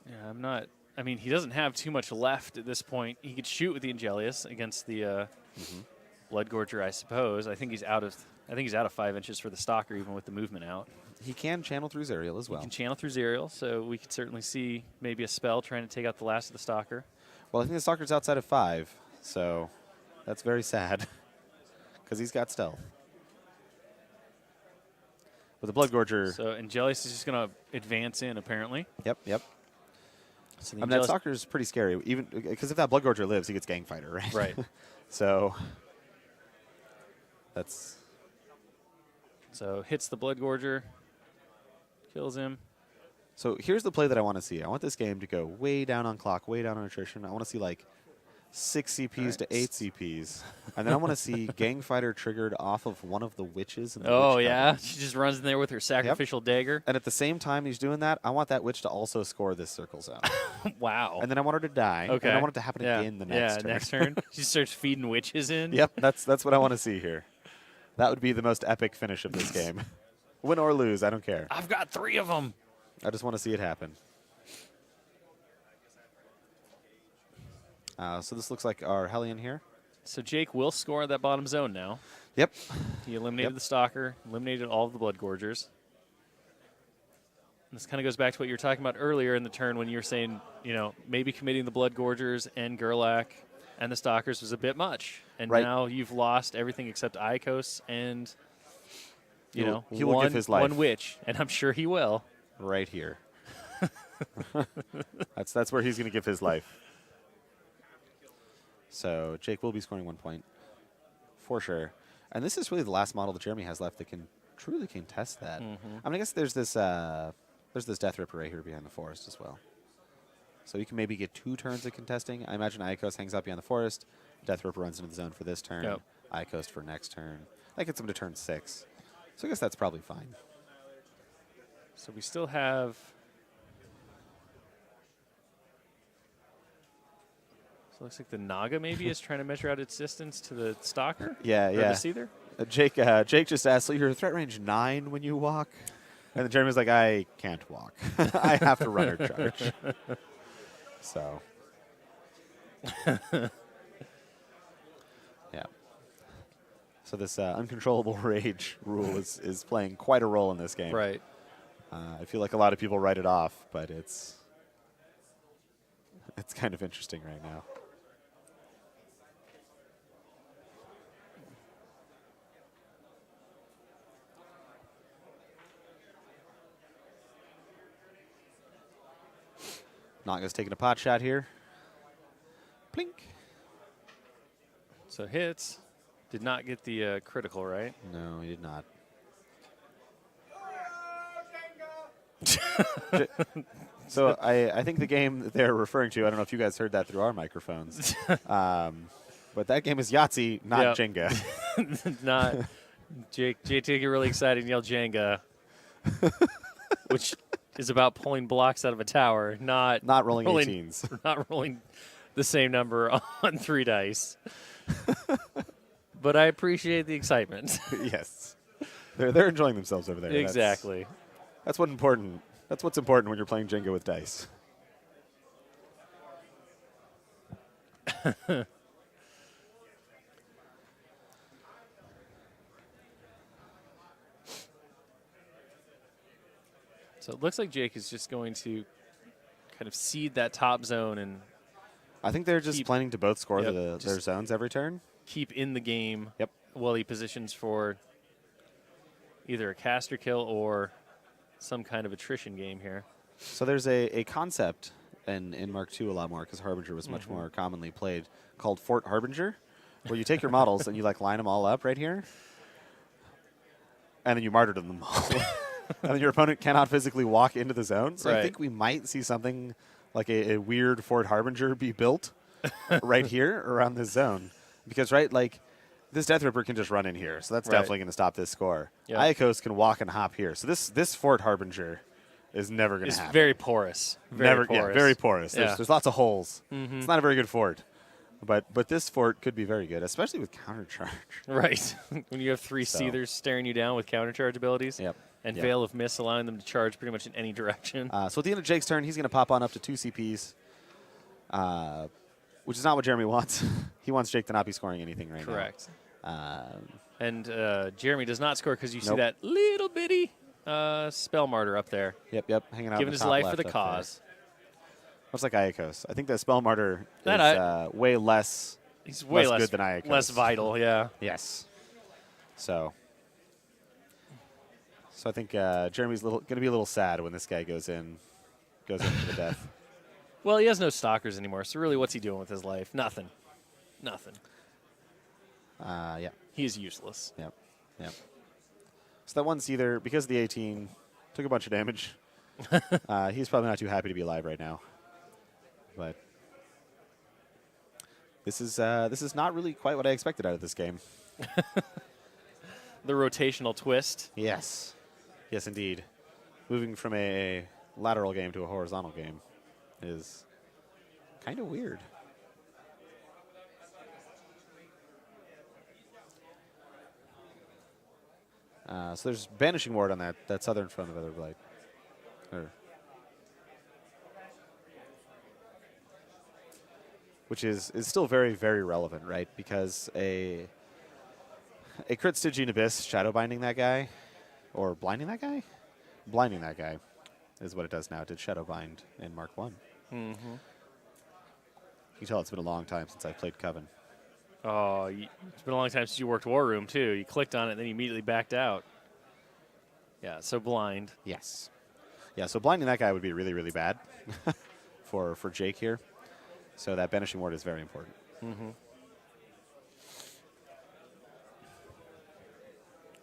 Yeah, I'm not. I mean, he doesn't have too much left at this point. He could shoot with the Ingelius against the Blood Gorger, I suppose. I think he's out of 5 inches for the Stalker, even with the movement out. He can channel through Zerial as well. He can channel through Zerial, so we could certainly see maybe a spell trying to take out the last of the Stalker. Well, I think the Stalker's outside of 5, so that's very sad because he's got stealth. But the Blood Gorger. So Ingelius is just going to advance in, apparently. Yep. So I mean, that Stalker is pretty scary, even because if that Blood Gorger lives, he gets Gang Fighter, right? Right. So that's. So hits the Blood Gorger, kills him. So here's the play that I want to see. I want this game to go way down on clock, way down on attrition. I want to see like 6 CPs to 8 CPs. And then I want to see Gang Fighter triggered off of one of the witches. In the witch yeah. coven. She just runs in there with her sacrificial dagger. And at the same time he's doing that, I want that witch to also score this circle zone. Wow. And then I want her to die. Okay. And I want it to happen again the next turn. next turn. She starts feeding witches in. Yep, that's what I want to see here. That would be the most epic finish of this game. Win or lose, I don't care. I've got 3 of them. I just want to see it happen. So this looks like our Hellion here. So Jake will score that bottom zone now. Yep. He eliminated the Stalker, eliminated all of the Blood Gorgers. And this kind of goes back to what you were talking about earlier in the turn when you were saying, maybe committing the Blood Gorgers and Gerlach and the Stalkers was a bit much. And now you've lost everything except Iacos and, he will give his life. One witch. And I'm sure he will. Right here. That's where he's going to give his life. So Jake will be scoring 1 point for sure. And this is really the last model that Jeremy has left that can truly contest that. I mean, I guess there's this Death Ripper right here behind the forest as well. So you can maybe get 2 turns of contesting. I imagine Iacos hangs out behind the forest. Death Ripper runs into the zone for this turn. Yep. Iacos for next turn. That gets him to turn 6. So I guess that's probably fine. So we still have... So it looks like the Naga maybe is trying to measure out its distance to the Stalker? Yeah. The Seether? Jake just asked, so you're threat range 9 when you walk? And then Jeremy's like, I can't walk. I have to run or charge. So. Yeah. So this uncontrollable rage rule is playing quite a role in this game. Right. I feel like a lot of people write it off, but it's kind of interesting right now. Naga's taking a pot shot here. Blink. So hits. Did not get the critical, right? No, he did not. So I think the game that they're referring to, I don't know if you guys heard that through our microphones, but that game is Yahtzee, not Jenga. Not Jake get really excited and yell Jenga, which is about pulling blocks out of a tower, not rolling 18s. Not rolling the same number on 3 dice. But I appreciate the excitement. Yes. They're enjoying themselves over there. Exactly. That's what's important. That's what's important when you're playing Jenga with dice. So it looks like Jake is just going to kind of seed that top zone and I think they're just planning to both score Yep, their zones every turn. keep in the game. Yep. While he positions for either a caster kill or some kind of attrition game here. So there's a concept in Mark II a lot more because Harbinger was much more commonly played called Fort Harbinger, where you take your models and you like line them all up right here, and then you martyrdom them all. And then your opponent cannot physically walk into the zone. So I think we might see something like a weird Fort Harbinger be built right here around this zone. Because, like, this Death Ripper can just run in here. So that's definitely going to stop this score. Yep. Iacos can walk and hop here. So this Fort Harbinger is never going to It's happen. very porous. Very porous. Yeah, very porous. Yeah. There's lots of holes. Mm-hmm. It's not a very good fort. But this fort could be very good, especially with countercharge. Right. When you have 3 So. Seethers staring you down with countercharge abilities. Yep. And Yep. Veil of Mist allowing them to charge pretty much in any direction. So at the end of Jake's turn, he's going to pop on up to 2 CPs, which is not what Jeremy wants. He wants Jake to not be scoring anything right Correct. now. And Jeremy does not score because you see Nope. that little bitty Spell Martyr up there. Yep, hanging out. Giving in the his top life for left the up cause. there. Much like Iacos. I think the Spell Martyr That is way less. He's way less less good than Iacos. less vital, yeah. Yes. So I think Jeremy's going to be a little sad when this guy goes in for the death. Well, he has no stalkers anymore, so really what's he doing with his life? Nothing. Yeah. He is useless. Yep. So that one's either because of the 18 took a bunch of damage. He's probably not too happy to be alive right now. But this is not really quite what I expected out of this game. The rotational twist. Yes, indeed. Moving from a lateral game to a horizontal game is kind of weird. So there's Banishing Ward on that southern front of Otherblight. Which is still very, very relevant, right? Because a crit Stygian Abyss shadow binding that guy, or blinding that guy? Blinding that guy is what it does now. It did shadow bind in Mark 1. Mm-hmm. You can tell it's been a long time since I played Coven. Oh, it's been a long time since you worked War Room, too. You clicked on it, and then you immediately backed out. Yeah, so blind. Yes. Yeah, so blinding that guy would be really, really bad for Jake here. So that Banishing Ward is very important. Mm-hmm.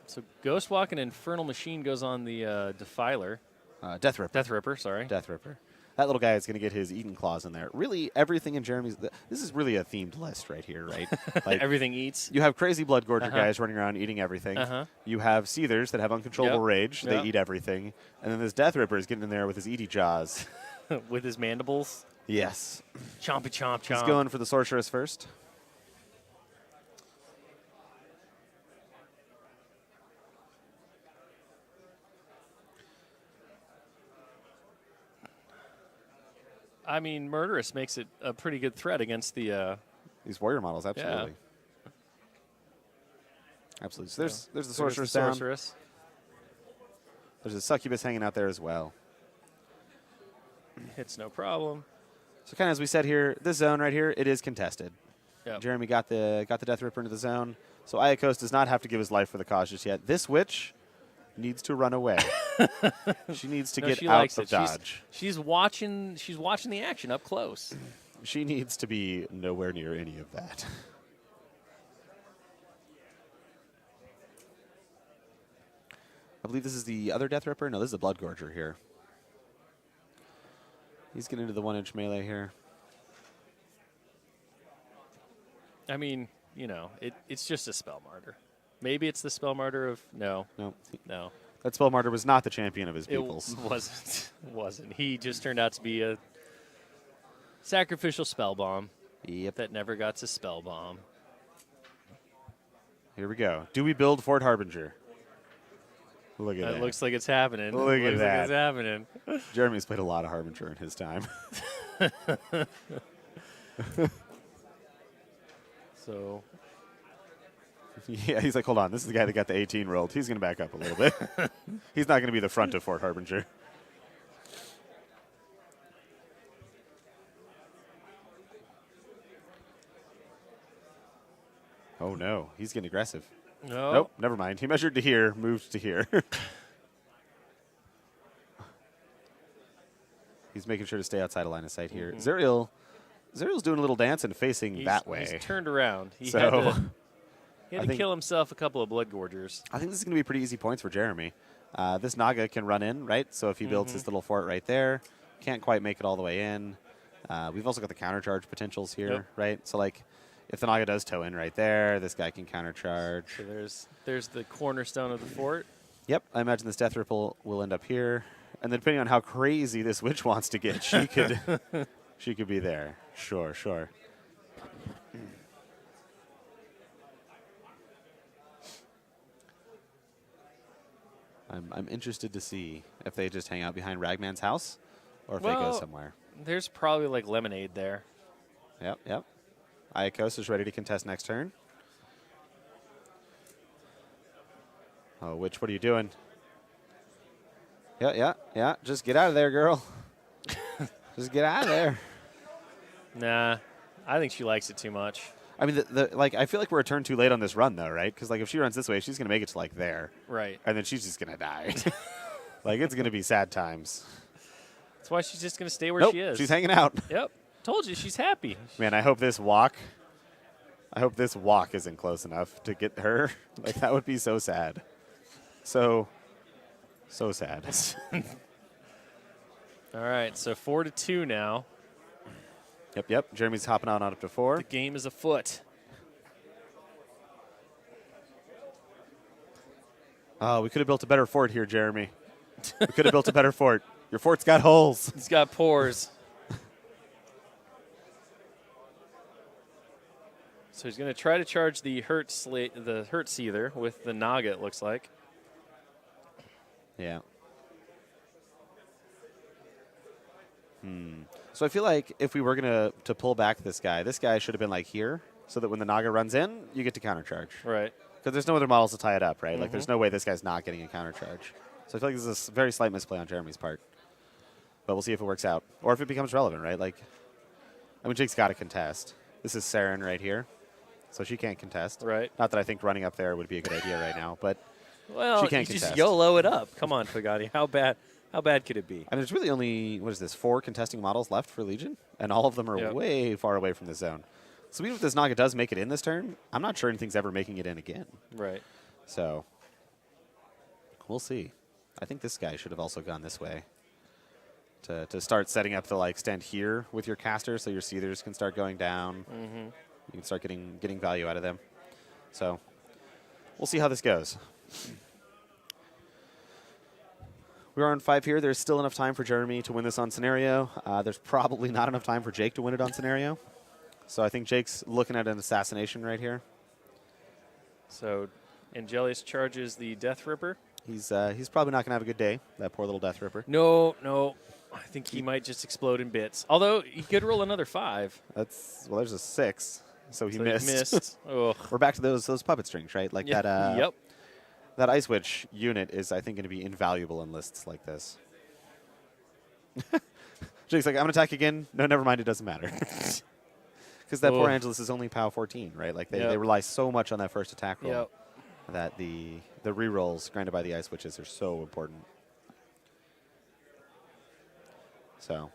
So Ghostwalk and Infernal Machine goes on the Defiler. Death Ripper. Death Ripper, sorry. Death Ripper. That little guy is going to get his Eden Claws in there. Really, everything in Jeremy's... This is really a themed list right here, right? Like, Everything eats. you have crazy Blood Gorger guys running around eating everything. You have Seethers that have uncontrollable rage. They eat everything. And then this Death Ripper is getting in there with his Eaty Jaws. With his mandibles. Yes. Chompy chomp chomp. He's going for the Sorceress first. I mean, Murderous makes it a pretty good threat against the... These warrior models, absolutely. Yeah. Absolutely. So there's the There's Sorceress the down. Sorceress. There's a Succubus hanging out there as well. Hits no problem. So kind of as we said here, this zone right here, it is contested. Yep. Jeremy got the Death Ripper into the zone. So Iacos does not have to give his life for the cause just yet. This witch needs to run away. She needs to get she out likes of it. dodge. She's watching the action up close. She needs to be nowhere near any of that. I believe this is the other Death Ripper. No, this is the Blood Gorger here. He's getting into the 1-inch melee here. I mean, you know, it's just a Spell Martyr. Maybe it's the Spell Martyr of... No. No. That Spell Martyr was not the champion of his It peoples. wasn't. He just turned out to be a sacrificial spell bomb Yep. that never got to spell bomb. Here we go. Do we build Fort Harbinger? Look at that. It looks like it's happening. Look at looks that. Like it's happening. Jeremy's played a lot of Harbinger in his time. So Yeah, he's like, hold on. This is the guy that got the 18 rolled. He's going to back up a little bit. He's not going to be the front of Fort Harbinger. Oh, no. He's getting aggressive. no. Nope, never mind. He measured to here, moved to here. He's making sure to stay outside of line of sight here. Zerial's doing a little dance and facing that way. He's turned around. He So, had to I think- kill himself a couple of Blood Gorgers. I think this is going to be pretty easy points for Jeremy. This Naga can run in, right? So if he builds his little fort right there, can't quite make it all the way in. We've also got the countercharge potentials here, Yep. right? So, like, if the Naga does toe in right there, this guy can countercharge. So there's the cornerstone of the fort. Yep, I imagine this Death Ripple will end up here. And then depending on how crazy this witch wants to get, she could she could be there. Sure, sure. I'm interested to see if they just hang out behind Ragman's house or if they go somewhere. There's probably like lemonade there. Yep, yep. Iacos is ready to contest next turn. Oh, Witch, what are you doing? Yeah. Just get out of there, girl. Just get out of there. Nah, I think she likes it too much. I mean, like I feel like we're a turn too late on this run, though, right? Because like if she runs this way, she's gonna make it to like there, Right? and then she's just gonna die. Like it's gonna be sad times. That's why she's just gonna stay where Nope, she is. she's hanging out. Yep. Told you she's happy. Man, I hope this walk isn't close enough to get her. Like that would be so sad. So sad. All right, so 4-2 now. Yep. Jeremy's hopping on up to 4. The game is afoot. Oh, we could have built a better fort here, Jeremy. We could have built a better fort. Your fort's got holes. It's got pores. So he's going to try to charge the hurt seether with the Naga, it looks like. Yeah. So I feel like if we were going to pull back this guy should have been like here, so that when the Naga runs in, you get to countercharge. Right. Because there's no other models to tie it up, right? Like there's no way this guy's not getting a countercharge. So I feel like this is a very slight misplay on Jeremy's part. But we'll see if it works out. Or if it becomes relevant, right? Like, I mean, Jake's got to contest. This is Saren right here. So she can't contest. Right. Not that I think running up there would be a good idea right now, but Well, she can't you just contest. YOLO it up. Come on, Pagani. How bad could it be? I mean, there's really only, 4 contesting models left for Legion, and all of them are way far away from the zone. So even if this Naga does make it in this turn, I'm not sure anything's ever making it in again. Right. So we'll see. I think this guy should have also gone this way to start setting up the like stand here with your caster, so your seethers can start going down. You can start getting value out of them. So we'll see how this goes. We're on 5 here. There's still enough time for Jeremy to win this on scenario. There's probably not enough time for Jake to win it on scenario. So I think Jake's looking at an assassination right here. So Angelius charges the Death Ripper. He's probably not going to have a good day, that poor little Death Ripper. No. I think he might just explode in bits. Although he could roll another 5. There's a 6, so he So missed. He missed. Ugh. We're back to those puppet strings, right? Like that. Yep. That Ice Witch unit is, I think, going to be invaluable in lists like this. Jake's like, I'm going to attack again. No, never mind. It doesn't matter. Because that poor Angelus is only POW 14, right? Like they rely so much on that first attack roll that the rerolls granted by the Ice Witches are so important. So.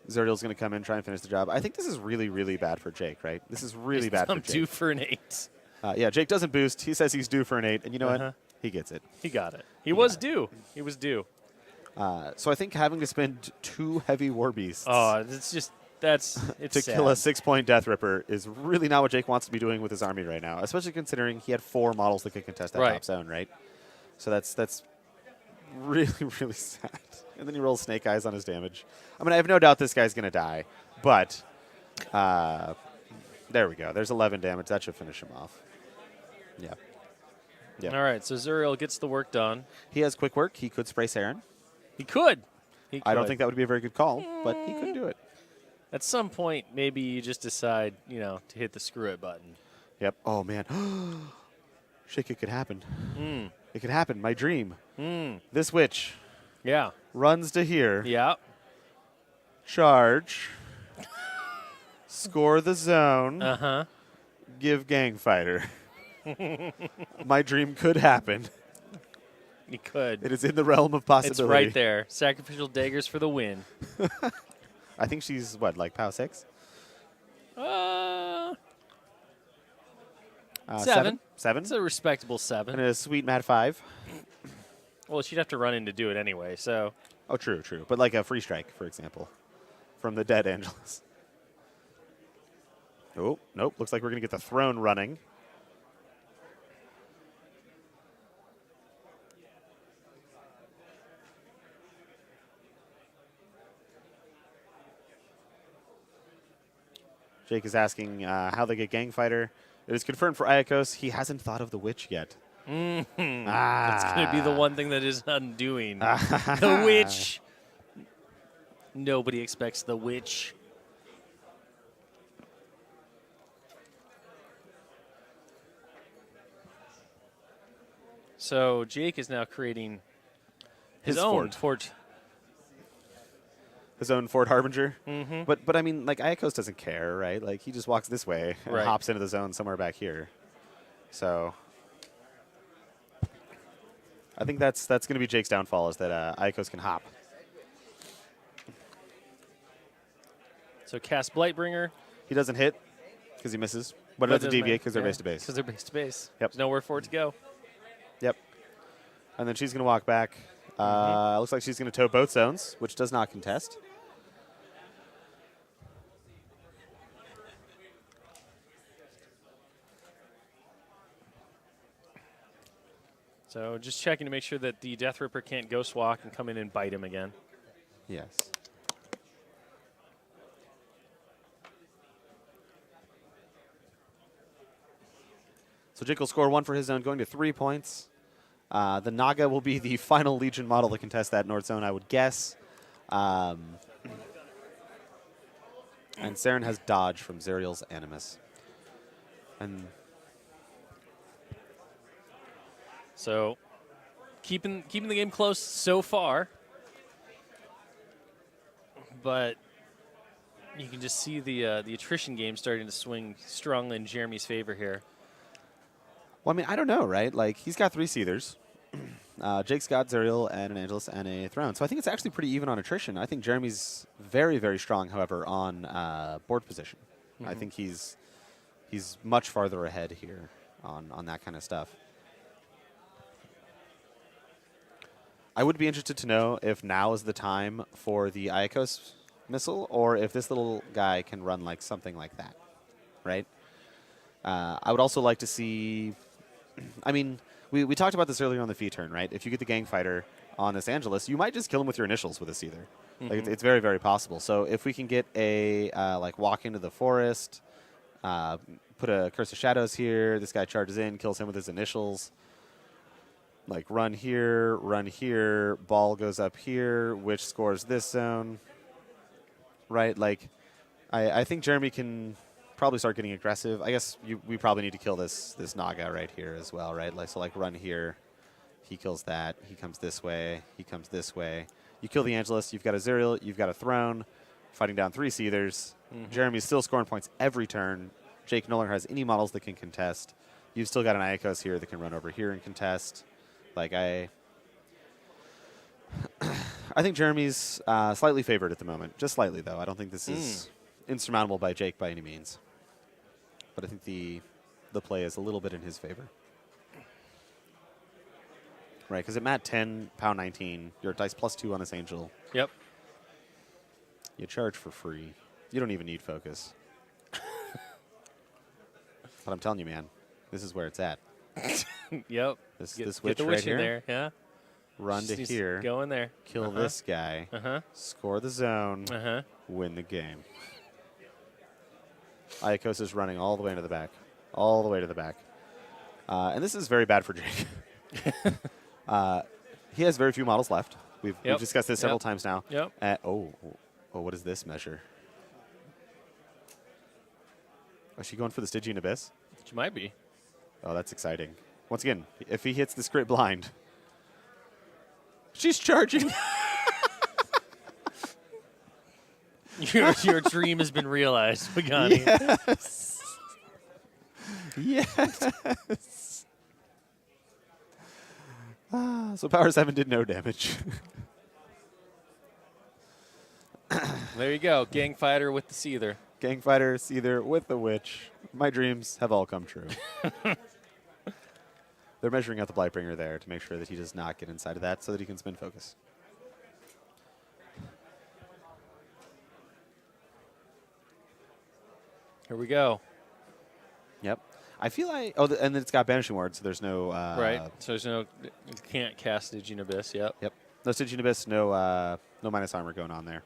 Zerdiel's going to come in, try and finish the job. I think this is really, really bad for Jake, right? This is really bad for Jake. I'm due for an 8. Yeah, Jake doesn't boost. He says he's due for an 8, and you know what? He gets it. He got it. He was due. He was due. So I think having to spend 2 heavy war beasts It's to sad. kill a 6-point Death Ripper is really not what Jake wants to be doing with his army right now, especially considering he had 4 models that could contest that top zone, right? So that's really, really sad. And then he rolls Snake Eyes on his damage. I mean, I have no doubt this guy's going to die, but there we go. There's 11 damage. That should finish him off. Yeah. Yep. All right, so Zuriel gets the work done. He has quick work. He could spray Saren. He could. I don't think that would be a very good call, but he could do it. At some point, maybe you just decide, to hit the screw it button. Yep. Oh, man. Shake, it could happen. It could happen. My dream. This witch runs to here. Yeah. Charge. Score the zone. Give gang fighter. My dream could happen. He could. It is in the realm of possibility. It's right there. Sacrificial daggers for the win. I think she's, what, like POW 6? 7. 7? It's a respectable 7. And a sweet Mad 5. Well, she'd have to run in to do it anyway, so. Oh, true. But like a free strike, for example, from the dead Angelus. Oh, nope. Looks like we're going to get the throne running. Jake is asking how they get Gang Fighter. It is confirmed for Iacos. He hasn't thought of the Witch yet. That's going to be the one thing that is undoing. The Witch. Nobody expects the Witch. So Jake is now creating his own fort. His own Fort Harbinger. Mm-hmm. But I mean, like, Iacos doesn't care, right? Like, he just walks this way and hops into the zone somewhere back here. So I think that's going to be Jake's downfall, is that Iacos can hop. So cast Blightbringer. He doesn't hit because he misses, but it doesn't deviate because they're base to base. Because they're base to base. Yep. There's nowhere for it to go. Yep. And then she's going to walk back. Looks like she's going to tow both zones, which does not contest. So just checking to make sure that the Death Ripper can't Ghost Walk and come in and bite him again. Yes. So Jake will score 1 for his zone, going to 3 points. The Naga will be the final Legion model to contest that North Zone, I would guess. And Saren has Dodge from Zerial's Animus. And so keeping the game close so far. But you can just see the attrition game starting to swing strongly in Jeremy's favor here. well, I mean, I don't know, right? Like, he's got 3 Seethers. Jake's got Zerial and an Angelus and a Throne. So I think it's actually pretty even on attrition. I think Jeremy's very, very strong, however, on board position. Mm-hmm. I think he's much farther ahead here on that kind of stuff. I would be interested to know if now is the time for the Iacos missile, or if this little guy can run like something like that, right? I would also like to see. I mean, we talked about this earlier on the fee turn, right? If you get the Gang Fighter on this Angelus, you might just kill him with your initials with a Seether. Mm-hmm. Like, it's very, very possible. So if we can get a like walk into the forest, put a Curse of Shadows here, this guy charges in, kills him with his initials. Like, run here, ball goes up here, which scores this zone, right? Like, I think Jeremy can probably start getting aggressive. I guess we probably need to kill this Naga right here as well, right? Like, so, like, run here, he kills that, he comes this way, he comes this way. You kill the Angelus, you've got a Zerial, you've got a Throne, fighting down 3 Seethers. Mm-hmm. Jeremy's still scoring points every turn. Jake no longer has any models that can contest. You've still got an Iacos here that can run over here and contest. Like, I think Jeremy's slightly favored at the moment. Just slightly, though. I don't think this is insurmountable by Jake by any means. But I think the play is a little bit in his favor. Right, because at mat 10, pound 19, you're dice +2 on this Angel. Yep. You charge for free. You don't even need focus. But I'm telling you, man, this is where it's at. Yep. This Get the witch witch right here. in there, yeah. Run to here. Go in there. Kill this guy. Score the zone. Win the game. Iacos is running all the way into the back. All the way to the back. And this is very bad for Jake. He has very few models left. We've discussed this several times now. Yep. Oh, what is this measure? Is she going for the Stygian Abyss? She might be. Oh, that's exciting. Once again, if he hits the script blind, she's charging. Your dream has been realized, Pagani. Yes. So Power 7 did no damage. There you go. Gang Fighter with the Seether. Gang Fighter, Seether with the Witch. My dreams have all come true. They're measuring out the Blightbringer there to make sure that he does not get inside of that so that he can spin focus. Here we go. Yep. I feel like... Oh, and then it's got Banishing Ward, so there's no... right. So there's no... You can't cast Stygian Abyss, yep. Yep. No Stygian Abyss, no minus armor going on there.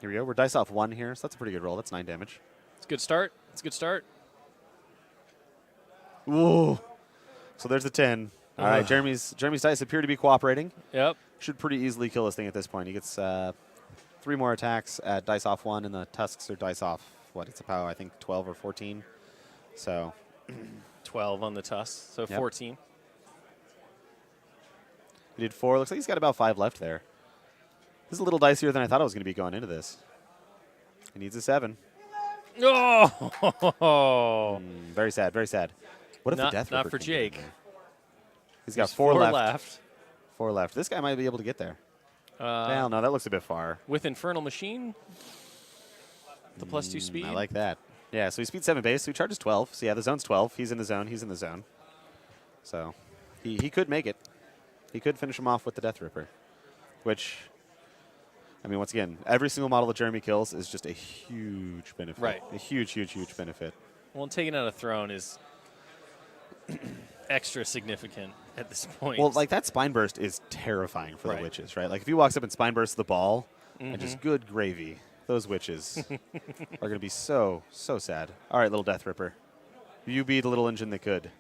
Here we go. We're dice off 1 here, so that's a pretty good roll. That's 9 damage. It's a good start. It's a good start. Ooh. So there's the 10. All right, Jeremy's dice appear to be cooperating. Yep. Should pretty easily kill this thing at this point. He gets 3 more attacks at dice off 1, and the tusks are dice off, what, it's a POW, I think 12 or 14. So 12 on the tusk, so Yep. 14. he did 4. Looks like he's got about 5 left there. This is a little dicier than I thought it was going to be going into this. He needs a 7. Oh! Very sad, very sad. What if Not- the Death not Ripper for can get in Jake. there? He's got There's 4 left. 4 4 left. left. This guy might be able to get there. Well, no, that looks a bit far. With Infernal Machine, the +2 speed. I like that. Yeah, so he speed 7 base, so he charges 12. So yeah, the zone's 12. He's in the zone. He's in the zone. So he could make it. He could finish him off with the Death Ripper, which, I mean, once again, every single model that Jeremy kills is just a huge benefit. Right. A huge, huge, huge benefit. Well, and taking out a throne is extra significant at this point. Well, like that Spine Burst is terrifying for Right. the witches, right? Like if he walks up and Spine Bursts the ball, and just good gravy, those witches are going to be so, so sad. All right, little Death Ripper. You be the little engine that could.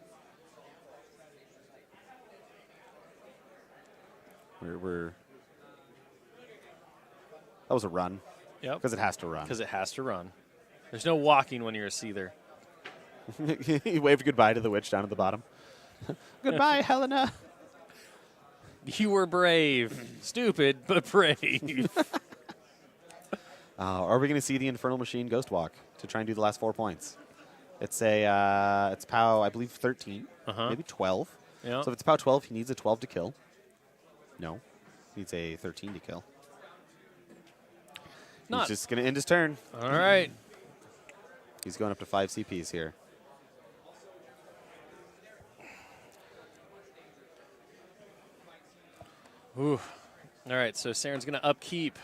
We're that was a run. Yep. Because it has to run. Because it has to run. There's no walking when you're a Seether. He waved goodbye to the witch down at the bottom. Goodbye, Helena. You were brave. Stupid, but brave. Are we going to see the Infernal Machine Ghost Walk to try and do the last 4 points? It's a it's POW, I believe 13, maybe 12. Yeah. So if it's POW 12, he needs a 12 to kill. No, he needs a 13 to kill. Not- He's just going to end his turn. All right. He's going up to 5 CPs here. Ooh. All right, so Saren's going to upkeep.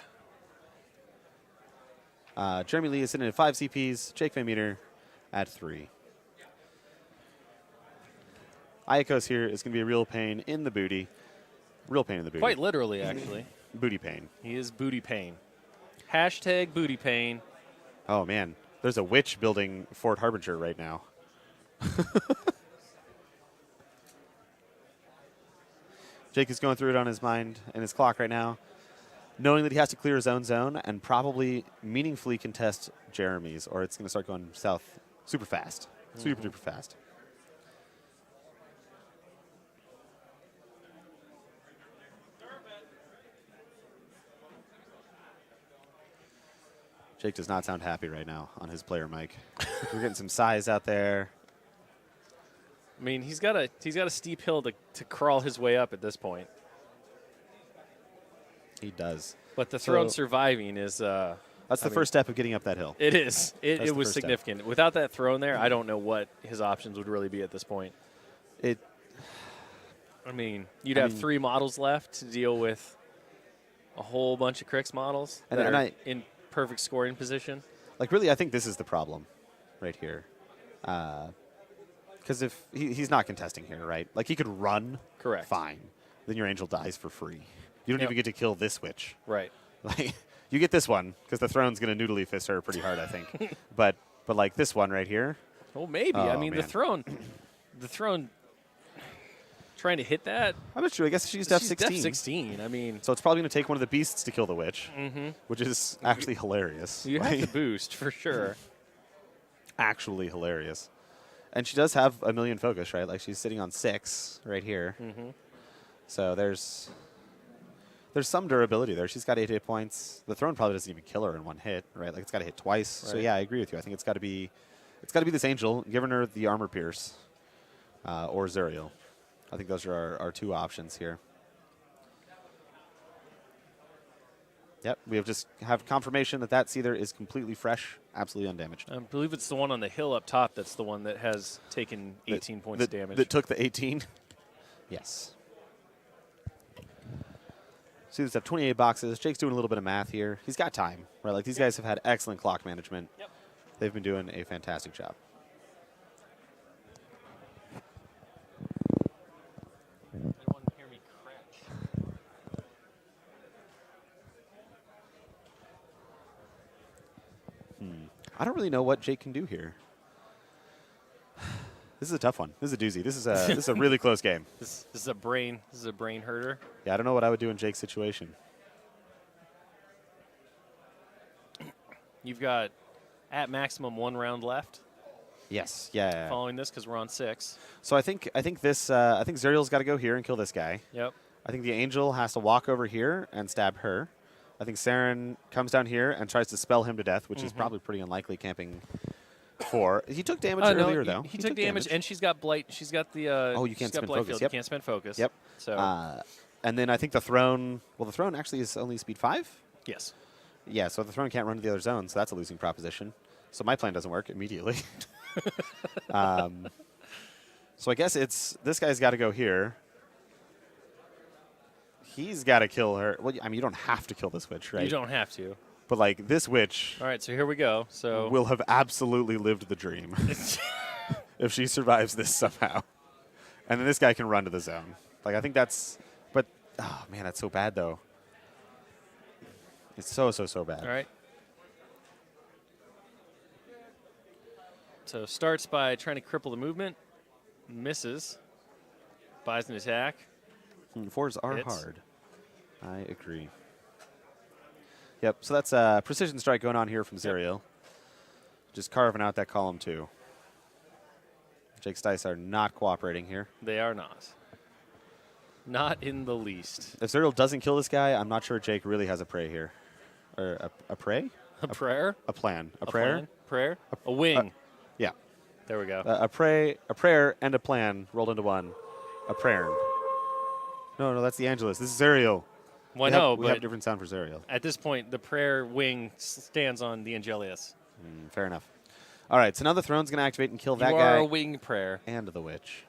Jeremy Lee is sitting at 5 CPs. Jake Van Meter at 3. Iacos here is going to be a real pain in the booty. Real pain in the booty. Quite literally, actually. Booty pain. He is booty pain. Hashtag booty pain. Oh, man. There's a witch building Fort Harbinger right now. Jake is going through it on his mind and his clock right now, knowing that he has to clear his own zone and probably meaningfully contest Jeremy's, or it's going to start going south super fast. Super duper fast. Jake does not sound happy right now on his player mic. We're getting some sighs out there. I mean, he's got a steep hill to crawl his way up at this point. He does. But the throne So- surviving is That's the first step of getting up that hill. it is. That's It the was first step. significant. Without that throne there, I don't know what his options would really be at this point. It I mean, you'd have 3 models left to deal with a whole bunch of Crix models And- that and are I- in perfect scoring position. like really, I think this is the problem, right here. Because if he's not contesting here, right? Like he could run, Correct. fine. Then your angel dies for free. You don't Yep. even get to kill this witch. Right. Like you get this one because the throne's going to noodly fist her pretty hard, I think. but like this one right here. Well, maybe. I Oh, mean, man. the throne. Trying to hit that. I'm not sure. I guess she's def 16. Def 16. I mean, So it's probably going to take one of the beasts to kill the witch, which is actually hilarious. you have Like, to boost for sure. actually hilarious. And she does have a million focus, right? Like she's sitting on 6 right here. So there's some durability there. She's got 8 hit points. The throne probably doesn't even kill her in one hit, right? Like it's got to hit twice. So Right. yeah, I agree with you. I think it's got to be this angel, giving her the armor pierce, or Zuriel. I think those are our 2 options here. Yep, we have confirmation that Seether is completely fresh, absolutely undamaged. I believe it's the one on the hill up top that's the one that has taken 18 points of damage. That took the 18. Yes. See, have 28 boxes. Jake's doing a little bit of math here. He's got time, right? Like these guys have had excellent clock management. Yep. They've been doing a fantastic job. Everyone hear me crunch. I don't really know what Jake can do here. This is a tough one. This is a doozy. This is a really close game. This is a brain hurter. Yeah, I don't know what I would do in Jake's situation. You've got at maximum 1 round left. Yes. Yeah. Following this because we're on 6. So I think Zerial's got to go here and kill this guy. Yep. I think the Angel has to walk over here and stab her. I think Saren comes down here and tries to spell him to death, which is probably pretty unlikely camping 4. He took damage earlier, though. He took damage, and she's got blight. She's got the. You can't spend blight focus. Field. Yep. You can't spend focus. Yep. So. And then I think the Throne. Well, the Throne actually is only speed 5. Yes. Yeah, so the Throne can't run to the other zone, so that's a losing proposition. So my plan doesn't work immediately. So I guess this guy's got to go here. He's got to kill her. Well, I mean, you don't have to kill this witch, right? You don't have to. But, like, this witch All right, so here we go. So will have absolutely lived the dream if she survives this somehow. And then this guy can run to the zone. Like, I think that's – but, oh, man, that's so bad, though. It's so bad. All right. So starts by trying to cripple the movement. Misses. Buys an attack. 4s are Hits. hard. I agree. Yep, so that's a precision strike going on here from Zerial. Just carving out that column 2. Jake's dice are not cooperating here. They are not. Not in the least. If Zerial doesn't kill this guy, I'm not sure Jake really has a prey here. Or a prey? A prayer? A plan. A prayer? Plan? Prayer? A wing. Yeah. There we go. A prayer and a plan rolled into one. A prayer. No, that's the Angelus. This is Zerial. Well, no, we have but different sound for Zerial. at this point, the prayer wing stands on the Angelius. Fair enough. All right, so now the Throne's going to activate and kill that You guy are a wing prayer. and the witch.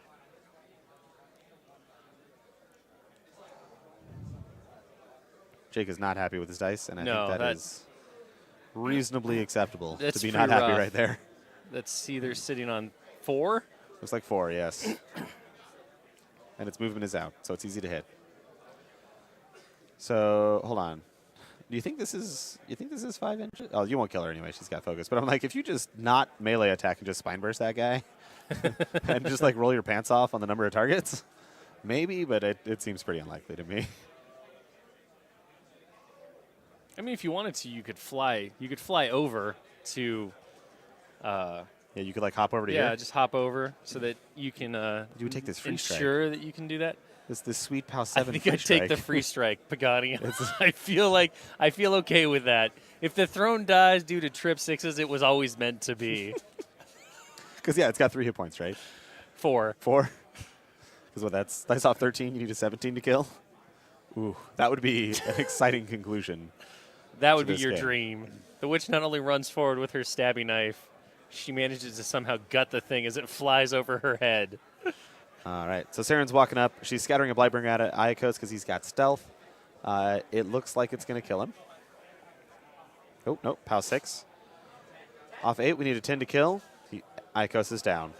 Jake is not happy with his dice, and I No, think that is reasonably acceptable to That's be pretty not happy rough. right there. That's either sitting on 4. Looks like 4, yes. And its movement is out, so it's easy to hit. So hold on. Do you think this is 5 inches? Oh, you won't kill her anyway. She's got focus. But I'm like, if you just not melee attack and just spine burst that guy, and just like roll your pants off on the number of targets, maybe. But it seems pretty unlikely to me. I mean, if you wanted to, you could fly. You could fly over to. Yeah, you could like hop over to Yeah, here. just hop over so that you can. You would take this free strike. ensure that you can do that. This sweet POW I 7 think free I'd strike. take the free strike, Pagani. I feel okay with that. If the throne dies due to trip 6s, it was always meant to be. Because yeah, it's got 3 hit points, right? 4. 4. Because what? That's dice off 13. You need a 17 to kill. Ooh, that would be an exciting conclusion. That would be this your game. dream. The witch not only runs forward with her stabby knife, she manages to somehow gut the thing as it flies over her head. All right, so Saren's walking up. She's scattering a Blightbringer at Iacos because he's got stealth. It looks like it's going to kill him. Oh, no, POW 6. Off 8, we need a 10 to kill. Iacos is down.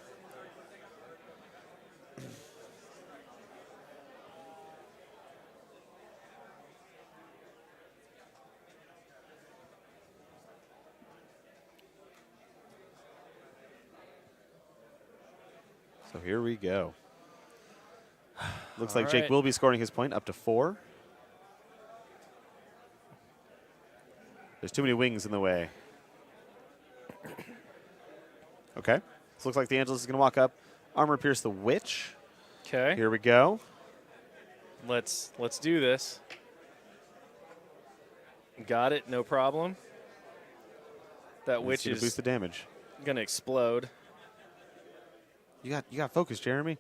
So here we go. Looks like Jake right. will be scoring his point up to 4. There's too many wings in the way. Okay. This looks like the Angelus is going to walk up. Armor pierce the witch. Okay, Here we go. let's do this. Got it, no problem. That Let's witch see to boost is the damage. gonna explode. You got focus, Jeremy.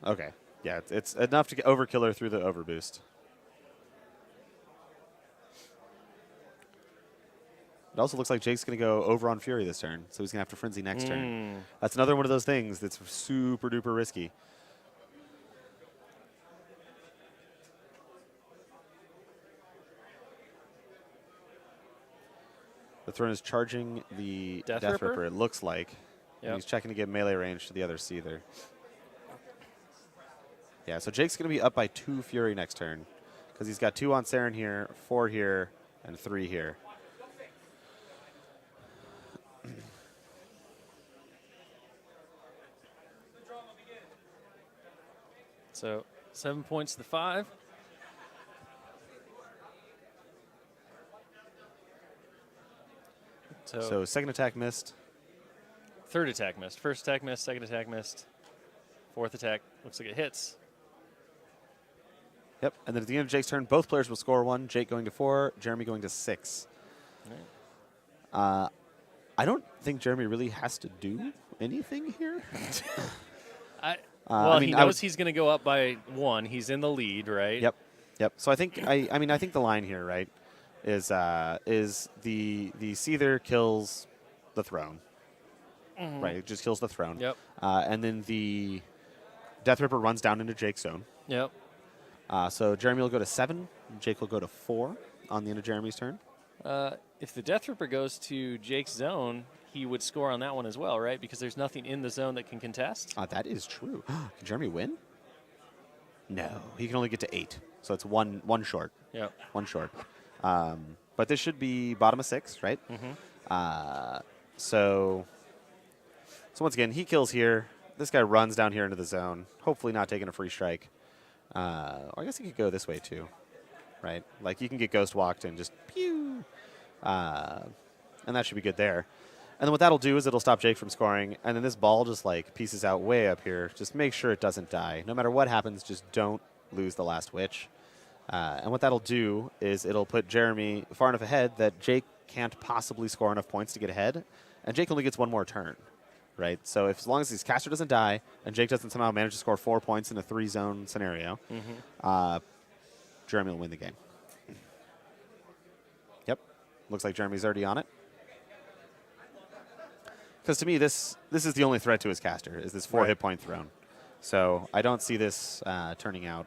Okay. Yeah, it's enough to overkill her through the overboost. It also looks like Jake's going to go over on Fury this turn, so he's going to have to Frenzy next turn. That's another one of those things that's super duper risky. The Throne is charging the Death Death Ripper? Ripper, it looks like. And Yep. he's checking to get melee range to the other Seether. Yeah, so Jake's going to be up by 2 Fury next turn because he's got 2 on Saren here, 4 here, and 3 here. So 7 points to 5. So second attack missed. Third attack missed. First attack missed. Second attack missed. Fourth attack looks like it hits. Yep. And then at the end of Jake's turn, both players will score 1. Jake going to 4, Jeremy going to 6. Right. I don't think Jeremy really has to do anything here. Well, he knows he's going to go up by 1. He's in the lead, right? Yep. So I think I think the line here, right, is the Seether kills the throne. Mm-hmm. Right, it just kills the throne. Yep. And then the Death Ripper runs down into Jake's zone. Yep. So Jeremy will go to 7. Jake will go to 4 on the end of Jeremy's turn. If the Death Ripper goes to Jake's zone, he would score on that one as well, right? Because there's nothing in the zone that can contest. That is true. Can Jeremy win? No, he can only get to 8. So it's one short. Yep. 1 short. But this should be bottom of 6, right? Mm-hmm. So once again, he kills here. This guy runs down here into the zone, hopefully not taking a free strike. Or I guess he could go this way too, right? Like you can get ghost walked and just pew, and that should be good there. And then what that'll do is it'll stop Jake from scoring, and then this ball just like pieces out way up here. Just make sure it doesn't die. No matter what happens, just don't lose the last witch. And what that'll do is it'll put Jeremy far enough ahead that Jake can't possibly score enough points to get ahead, and Jake only gets 1 more turn. Right, so as long as his caster doesn't die and Jake doesn't somehow manage to score 4 points in a 3-zone scenario, Jeremy will win the game. Yep, looks like Jeremy's already on it. Because to me, this is the only threat to his caster, is this 4 hit point throne. So I don't see this turning out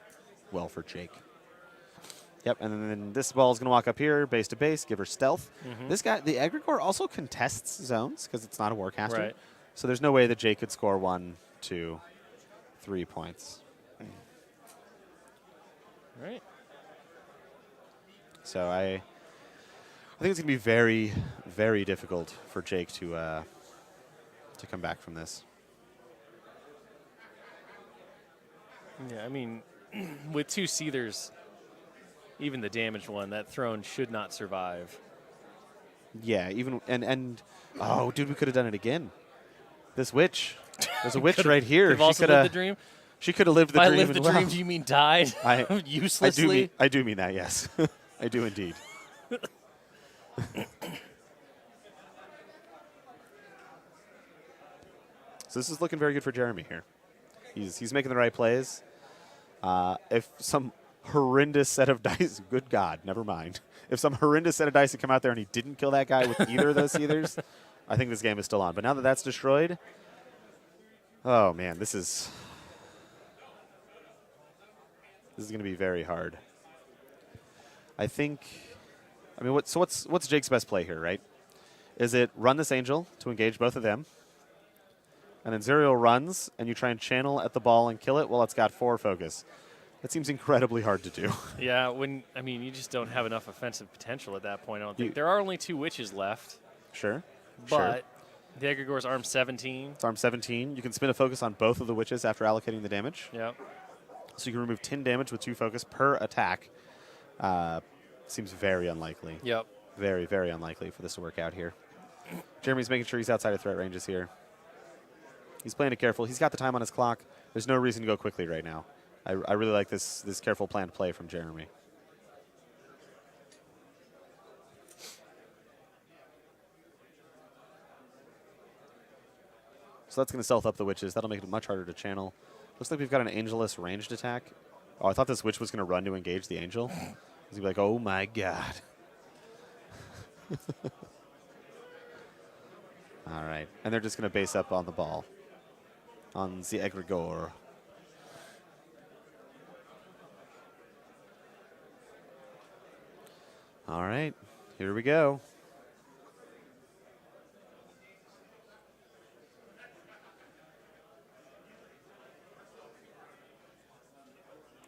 well for Jake. Yep, and then this ball is going to walk up here, base to base, give her stealth. This guy, the Egregore, also contests zones because it's not a Warcaster. Right. So there's no way that Jake could score 1, 2, 3 points. Right. So I think it's going to be very, very difficult for Jake to come back from this. Yeah, I mean, with 2 Seethers, even the damaged one, that throne should not survive. Yeah, even and oh, dude, we could have done it again. This witch. There's a witch right here. She also lived the dream? She could have lived the By dream. lived the dream, do you mean died uselessly? I do mean that, yes. I do indeed. So this is looking very good for Jeremy here. He's making the right plays. If some horrendous set of dice, good God, never mind. If some horrendous set of dice had come out there and he didn't kill that guy with either of those Seethers, I think this game is still on. But now that that's destroyed, oh man, this is going to be very hard. I mean, what's Jake's best play here, right? Is it run this angel to engage both of them, and then Zuriel runs, and you try and channel at the ball and kill it? Well, it's got 4 focus. That seems incredibly hard to do. Yeah, you just don't have enough offensive potential at that point, I don't think. There are only 2 witches left. Sure. But the Egregore's arm 17. It's arm 17. You can spin a focus on both of the witches after allocating the damage. Yep. So you can remove 10 damage with 2 focus per attack. Seems very unlikely. Yep. Very, very unlikely for this to work out here. Jeremy's making sure he's outside of threat ranges here. He's playing it careful. He's got the time on his clock. There's no reason to go quickly right now. I really like this careful planned play from Jeremy. So that's going to stealth up the witches. That'll make it much harder to channel. Looks like we've got an Angelus ranged attack. Oh, I thought this witch was going to run to engage the angel. He's going to be like, oh my God. All right. And they're just going to base up on the ball. On the Egregore. All right. Here we go.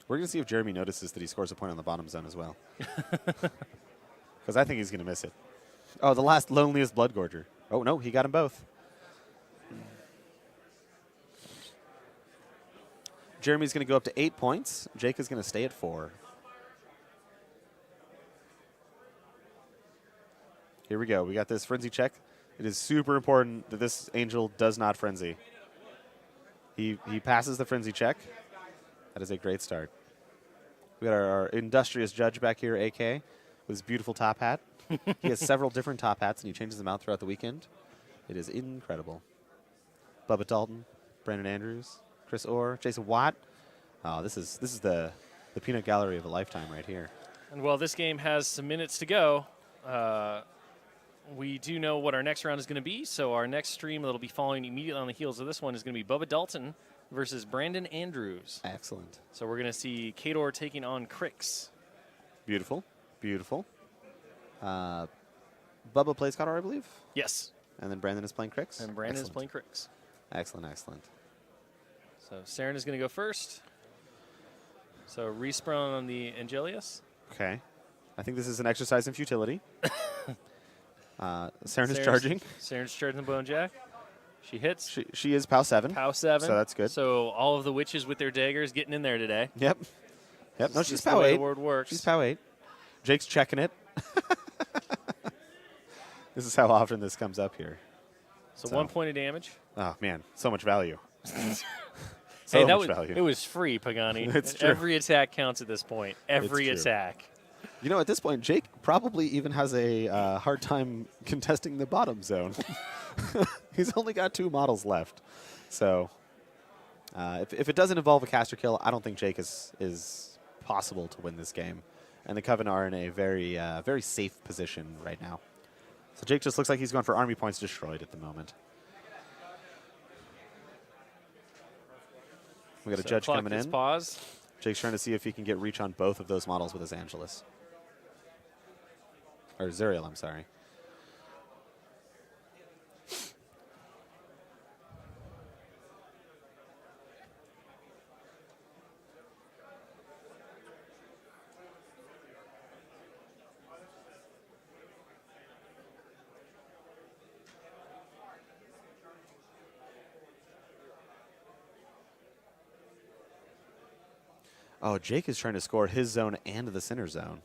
We're going to see if Jeremy notices that he scores a point on the bottom zone as well. Because I think he's going to miss it. Oh, the last loneliest Bloodgorger. Oh, no, he got them both. Jeremy's going to go up to 8 points. Jake is going to stay at 4. Here we go. We got this frenzy check. It is super important that this angel does not frenzy. He passes the frenzy check. That is a great start. We got our industrious judge back here, AK, with his beautiful top hat. He has several different top hats, and he changes them out throughout the weekend. It is incredible. Bubba Dalton, Brandon Andrews, Chris Orr, Jason Watt. Oh, this is the peanut gallery of a lifetime right here. And while this game has some minutes to go, we do know what our next round is going to be. So our next stream that'll be following immediately on the heels of this one is going to be Bubba Dalton versus Brandon Andrews. Excellent. So we're going to see Kador taking on Crix. Beautiful. Beautiful. Bubba plays Kador, I believe? Yes. And then Brandon is playing Crix? And Brandon Excellent. is playing Crix. Excellent, excellent. So Saren is going to go first. So respawn on the Angelius. Okay. I think this is an exercise in futility. Saren is charging. Saren's charging the Bone Jack. She hits. She is POW 7. POW 7. So that's good. So all of the witches with their daggers getting in there today. Yep. Yep. No, This she's is the POW way 8. the word works. She's POW 8. Jake's checking it. This is how often this comes up here. So 1 point of damage. Oh, man. So much value. Hey, that much was value. it was free, Pagani. It's true. Every attack counts at this point. Every It's true. attack. You know, at this point, Jake probably even has a hard time contesting the bottom zone. He's only got 2 models left. So if it doesn't involve a caster kill, I don't think Jake is possible to win this game. And the Coven are in a very, very safe position right now. So Jake just looks like he's going for army points destroyed at the moment. We got a judge clock coming gets in. Pause. Jake's trying to see if he can get reach on both of those models with his Angelus. Or Zuriel, I'm sorry. Oh, Jake is trying to score his zone and the center zone.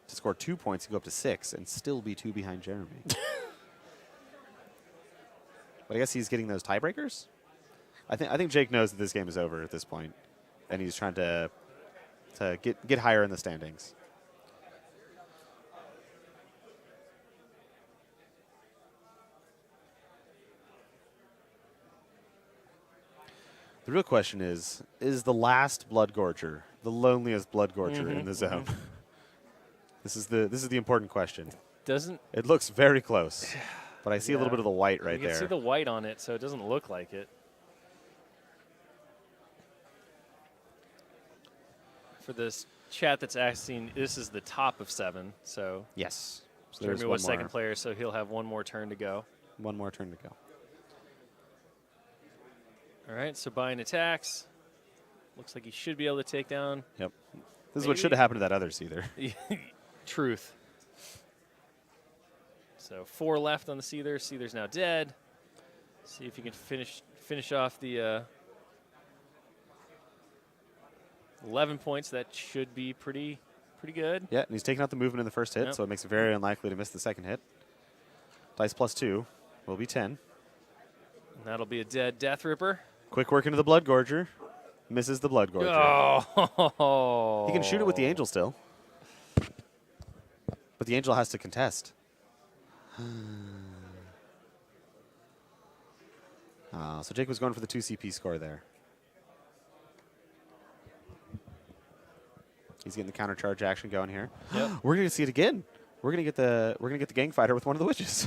To score 2 points, he go up to 6 and still be 2 behind Jeremy. But I guess he's getting those tiebreakers. I think Jake knows that this game is over at this point, and he's trying to get higher in the standings. The real question is the last Blood Gorger the loneliest Blood Gorger in the zone? This is the important question. It looks very close, but I see a little bit of the white right there. You can see the white on it, so it doesn't look like it. For this chat that's asking, this is the top of 7, so yes. So Jeremy was second player, so he'll have one more turn to go. One more turn to go. All right, so buying attacks. Looks like he should be able to take down. Yep. This is what should have happened to that other Seether. Truth. So 4 left on the Seether. Seether's now dead. See if you can finish off the 11 points. That should be pretty good. Yeah, and he's taking out the movement in the first hit, so it makes it very unlikely to miss the second hit. Dice +2 will be 10. And that'll be a dead Death Ripper. Quick work into the Blood Gorger. Misses the Blood Gorger. Oh. He can shoot it with the Angel still. But the Angel has to contest. So Jake was going for the 2 CP score there. He's getting the counter charge action going here. Yep. We're going to see it again. We're going to get the gang fighter with one of the witches.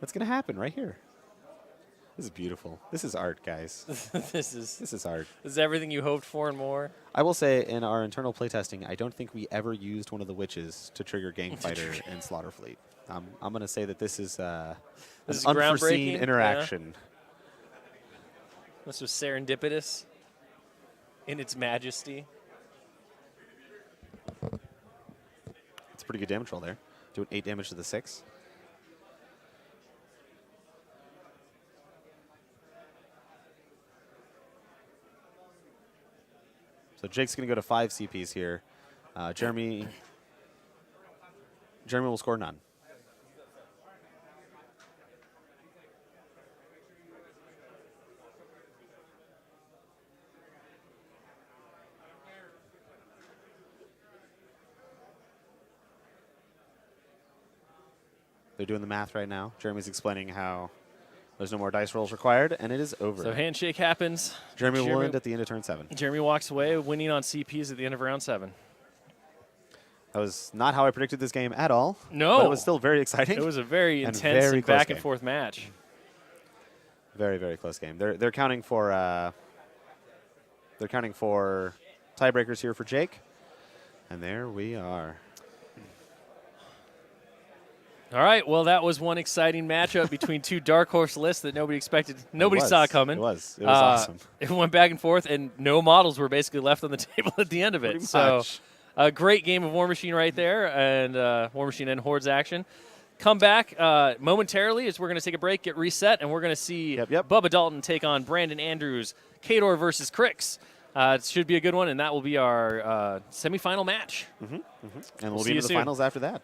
That's going to happen right here. This is beautiful. This is art, guys. This is art. This is everything you hoped for and more. I will say, in our internal playtesting, I don't think we ever used one of the witches to trigger gang fighter in Slaughterfleet. I'm going to say that this is an unforeseen interaction. Yeah. This was serendipitous in its majesty. It's a pretty good damage roll there. Doing 8 damage to the 6. So Jake's going to go to 5 CPs here. Jeremy will score none. They're doing the math right now. Jeremy's explaining how there's no more dice rolls required, and it is over. So handshake happens. Jeremy will end at the end of turn 7. Jeremy walks away, winning on CPs at the end of round 7. That was not how I predicted this game at all. No. But it was still very exciting. It was a very and intense very and close back game. and forth match. Very, very close game. They're counting for tiebreakers here for Jake. And there we are. All right, well, that was one exciting matchup between two dark horse lists that nobody expected. Nobody saw coming. It was awesome. It went back and forth, and no models were basically left on the table at the end of it. Pretty So much. a great game of Warmachine right there, and Warmachine and Hordes action. Come back momentarily as we're going to take a break, get reset, and we're going to see Bubba Dalton take on Brandon Andrews, Kador versus Crix. It should be a good one, and that will be our semifinal match. And we'll be in the finals after that.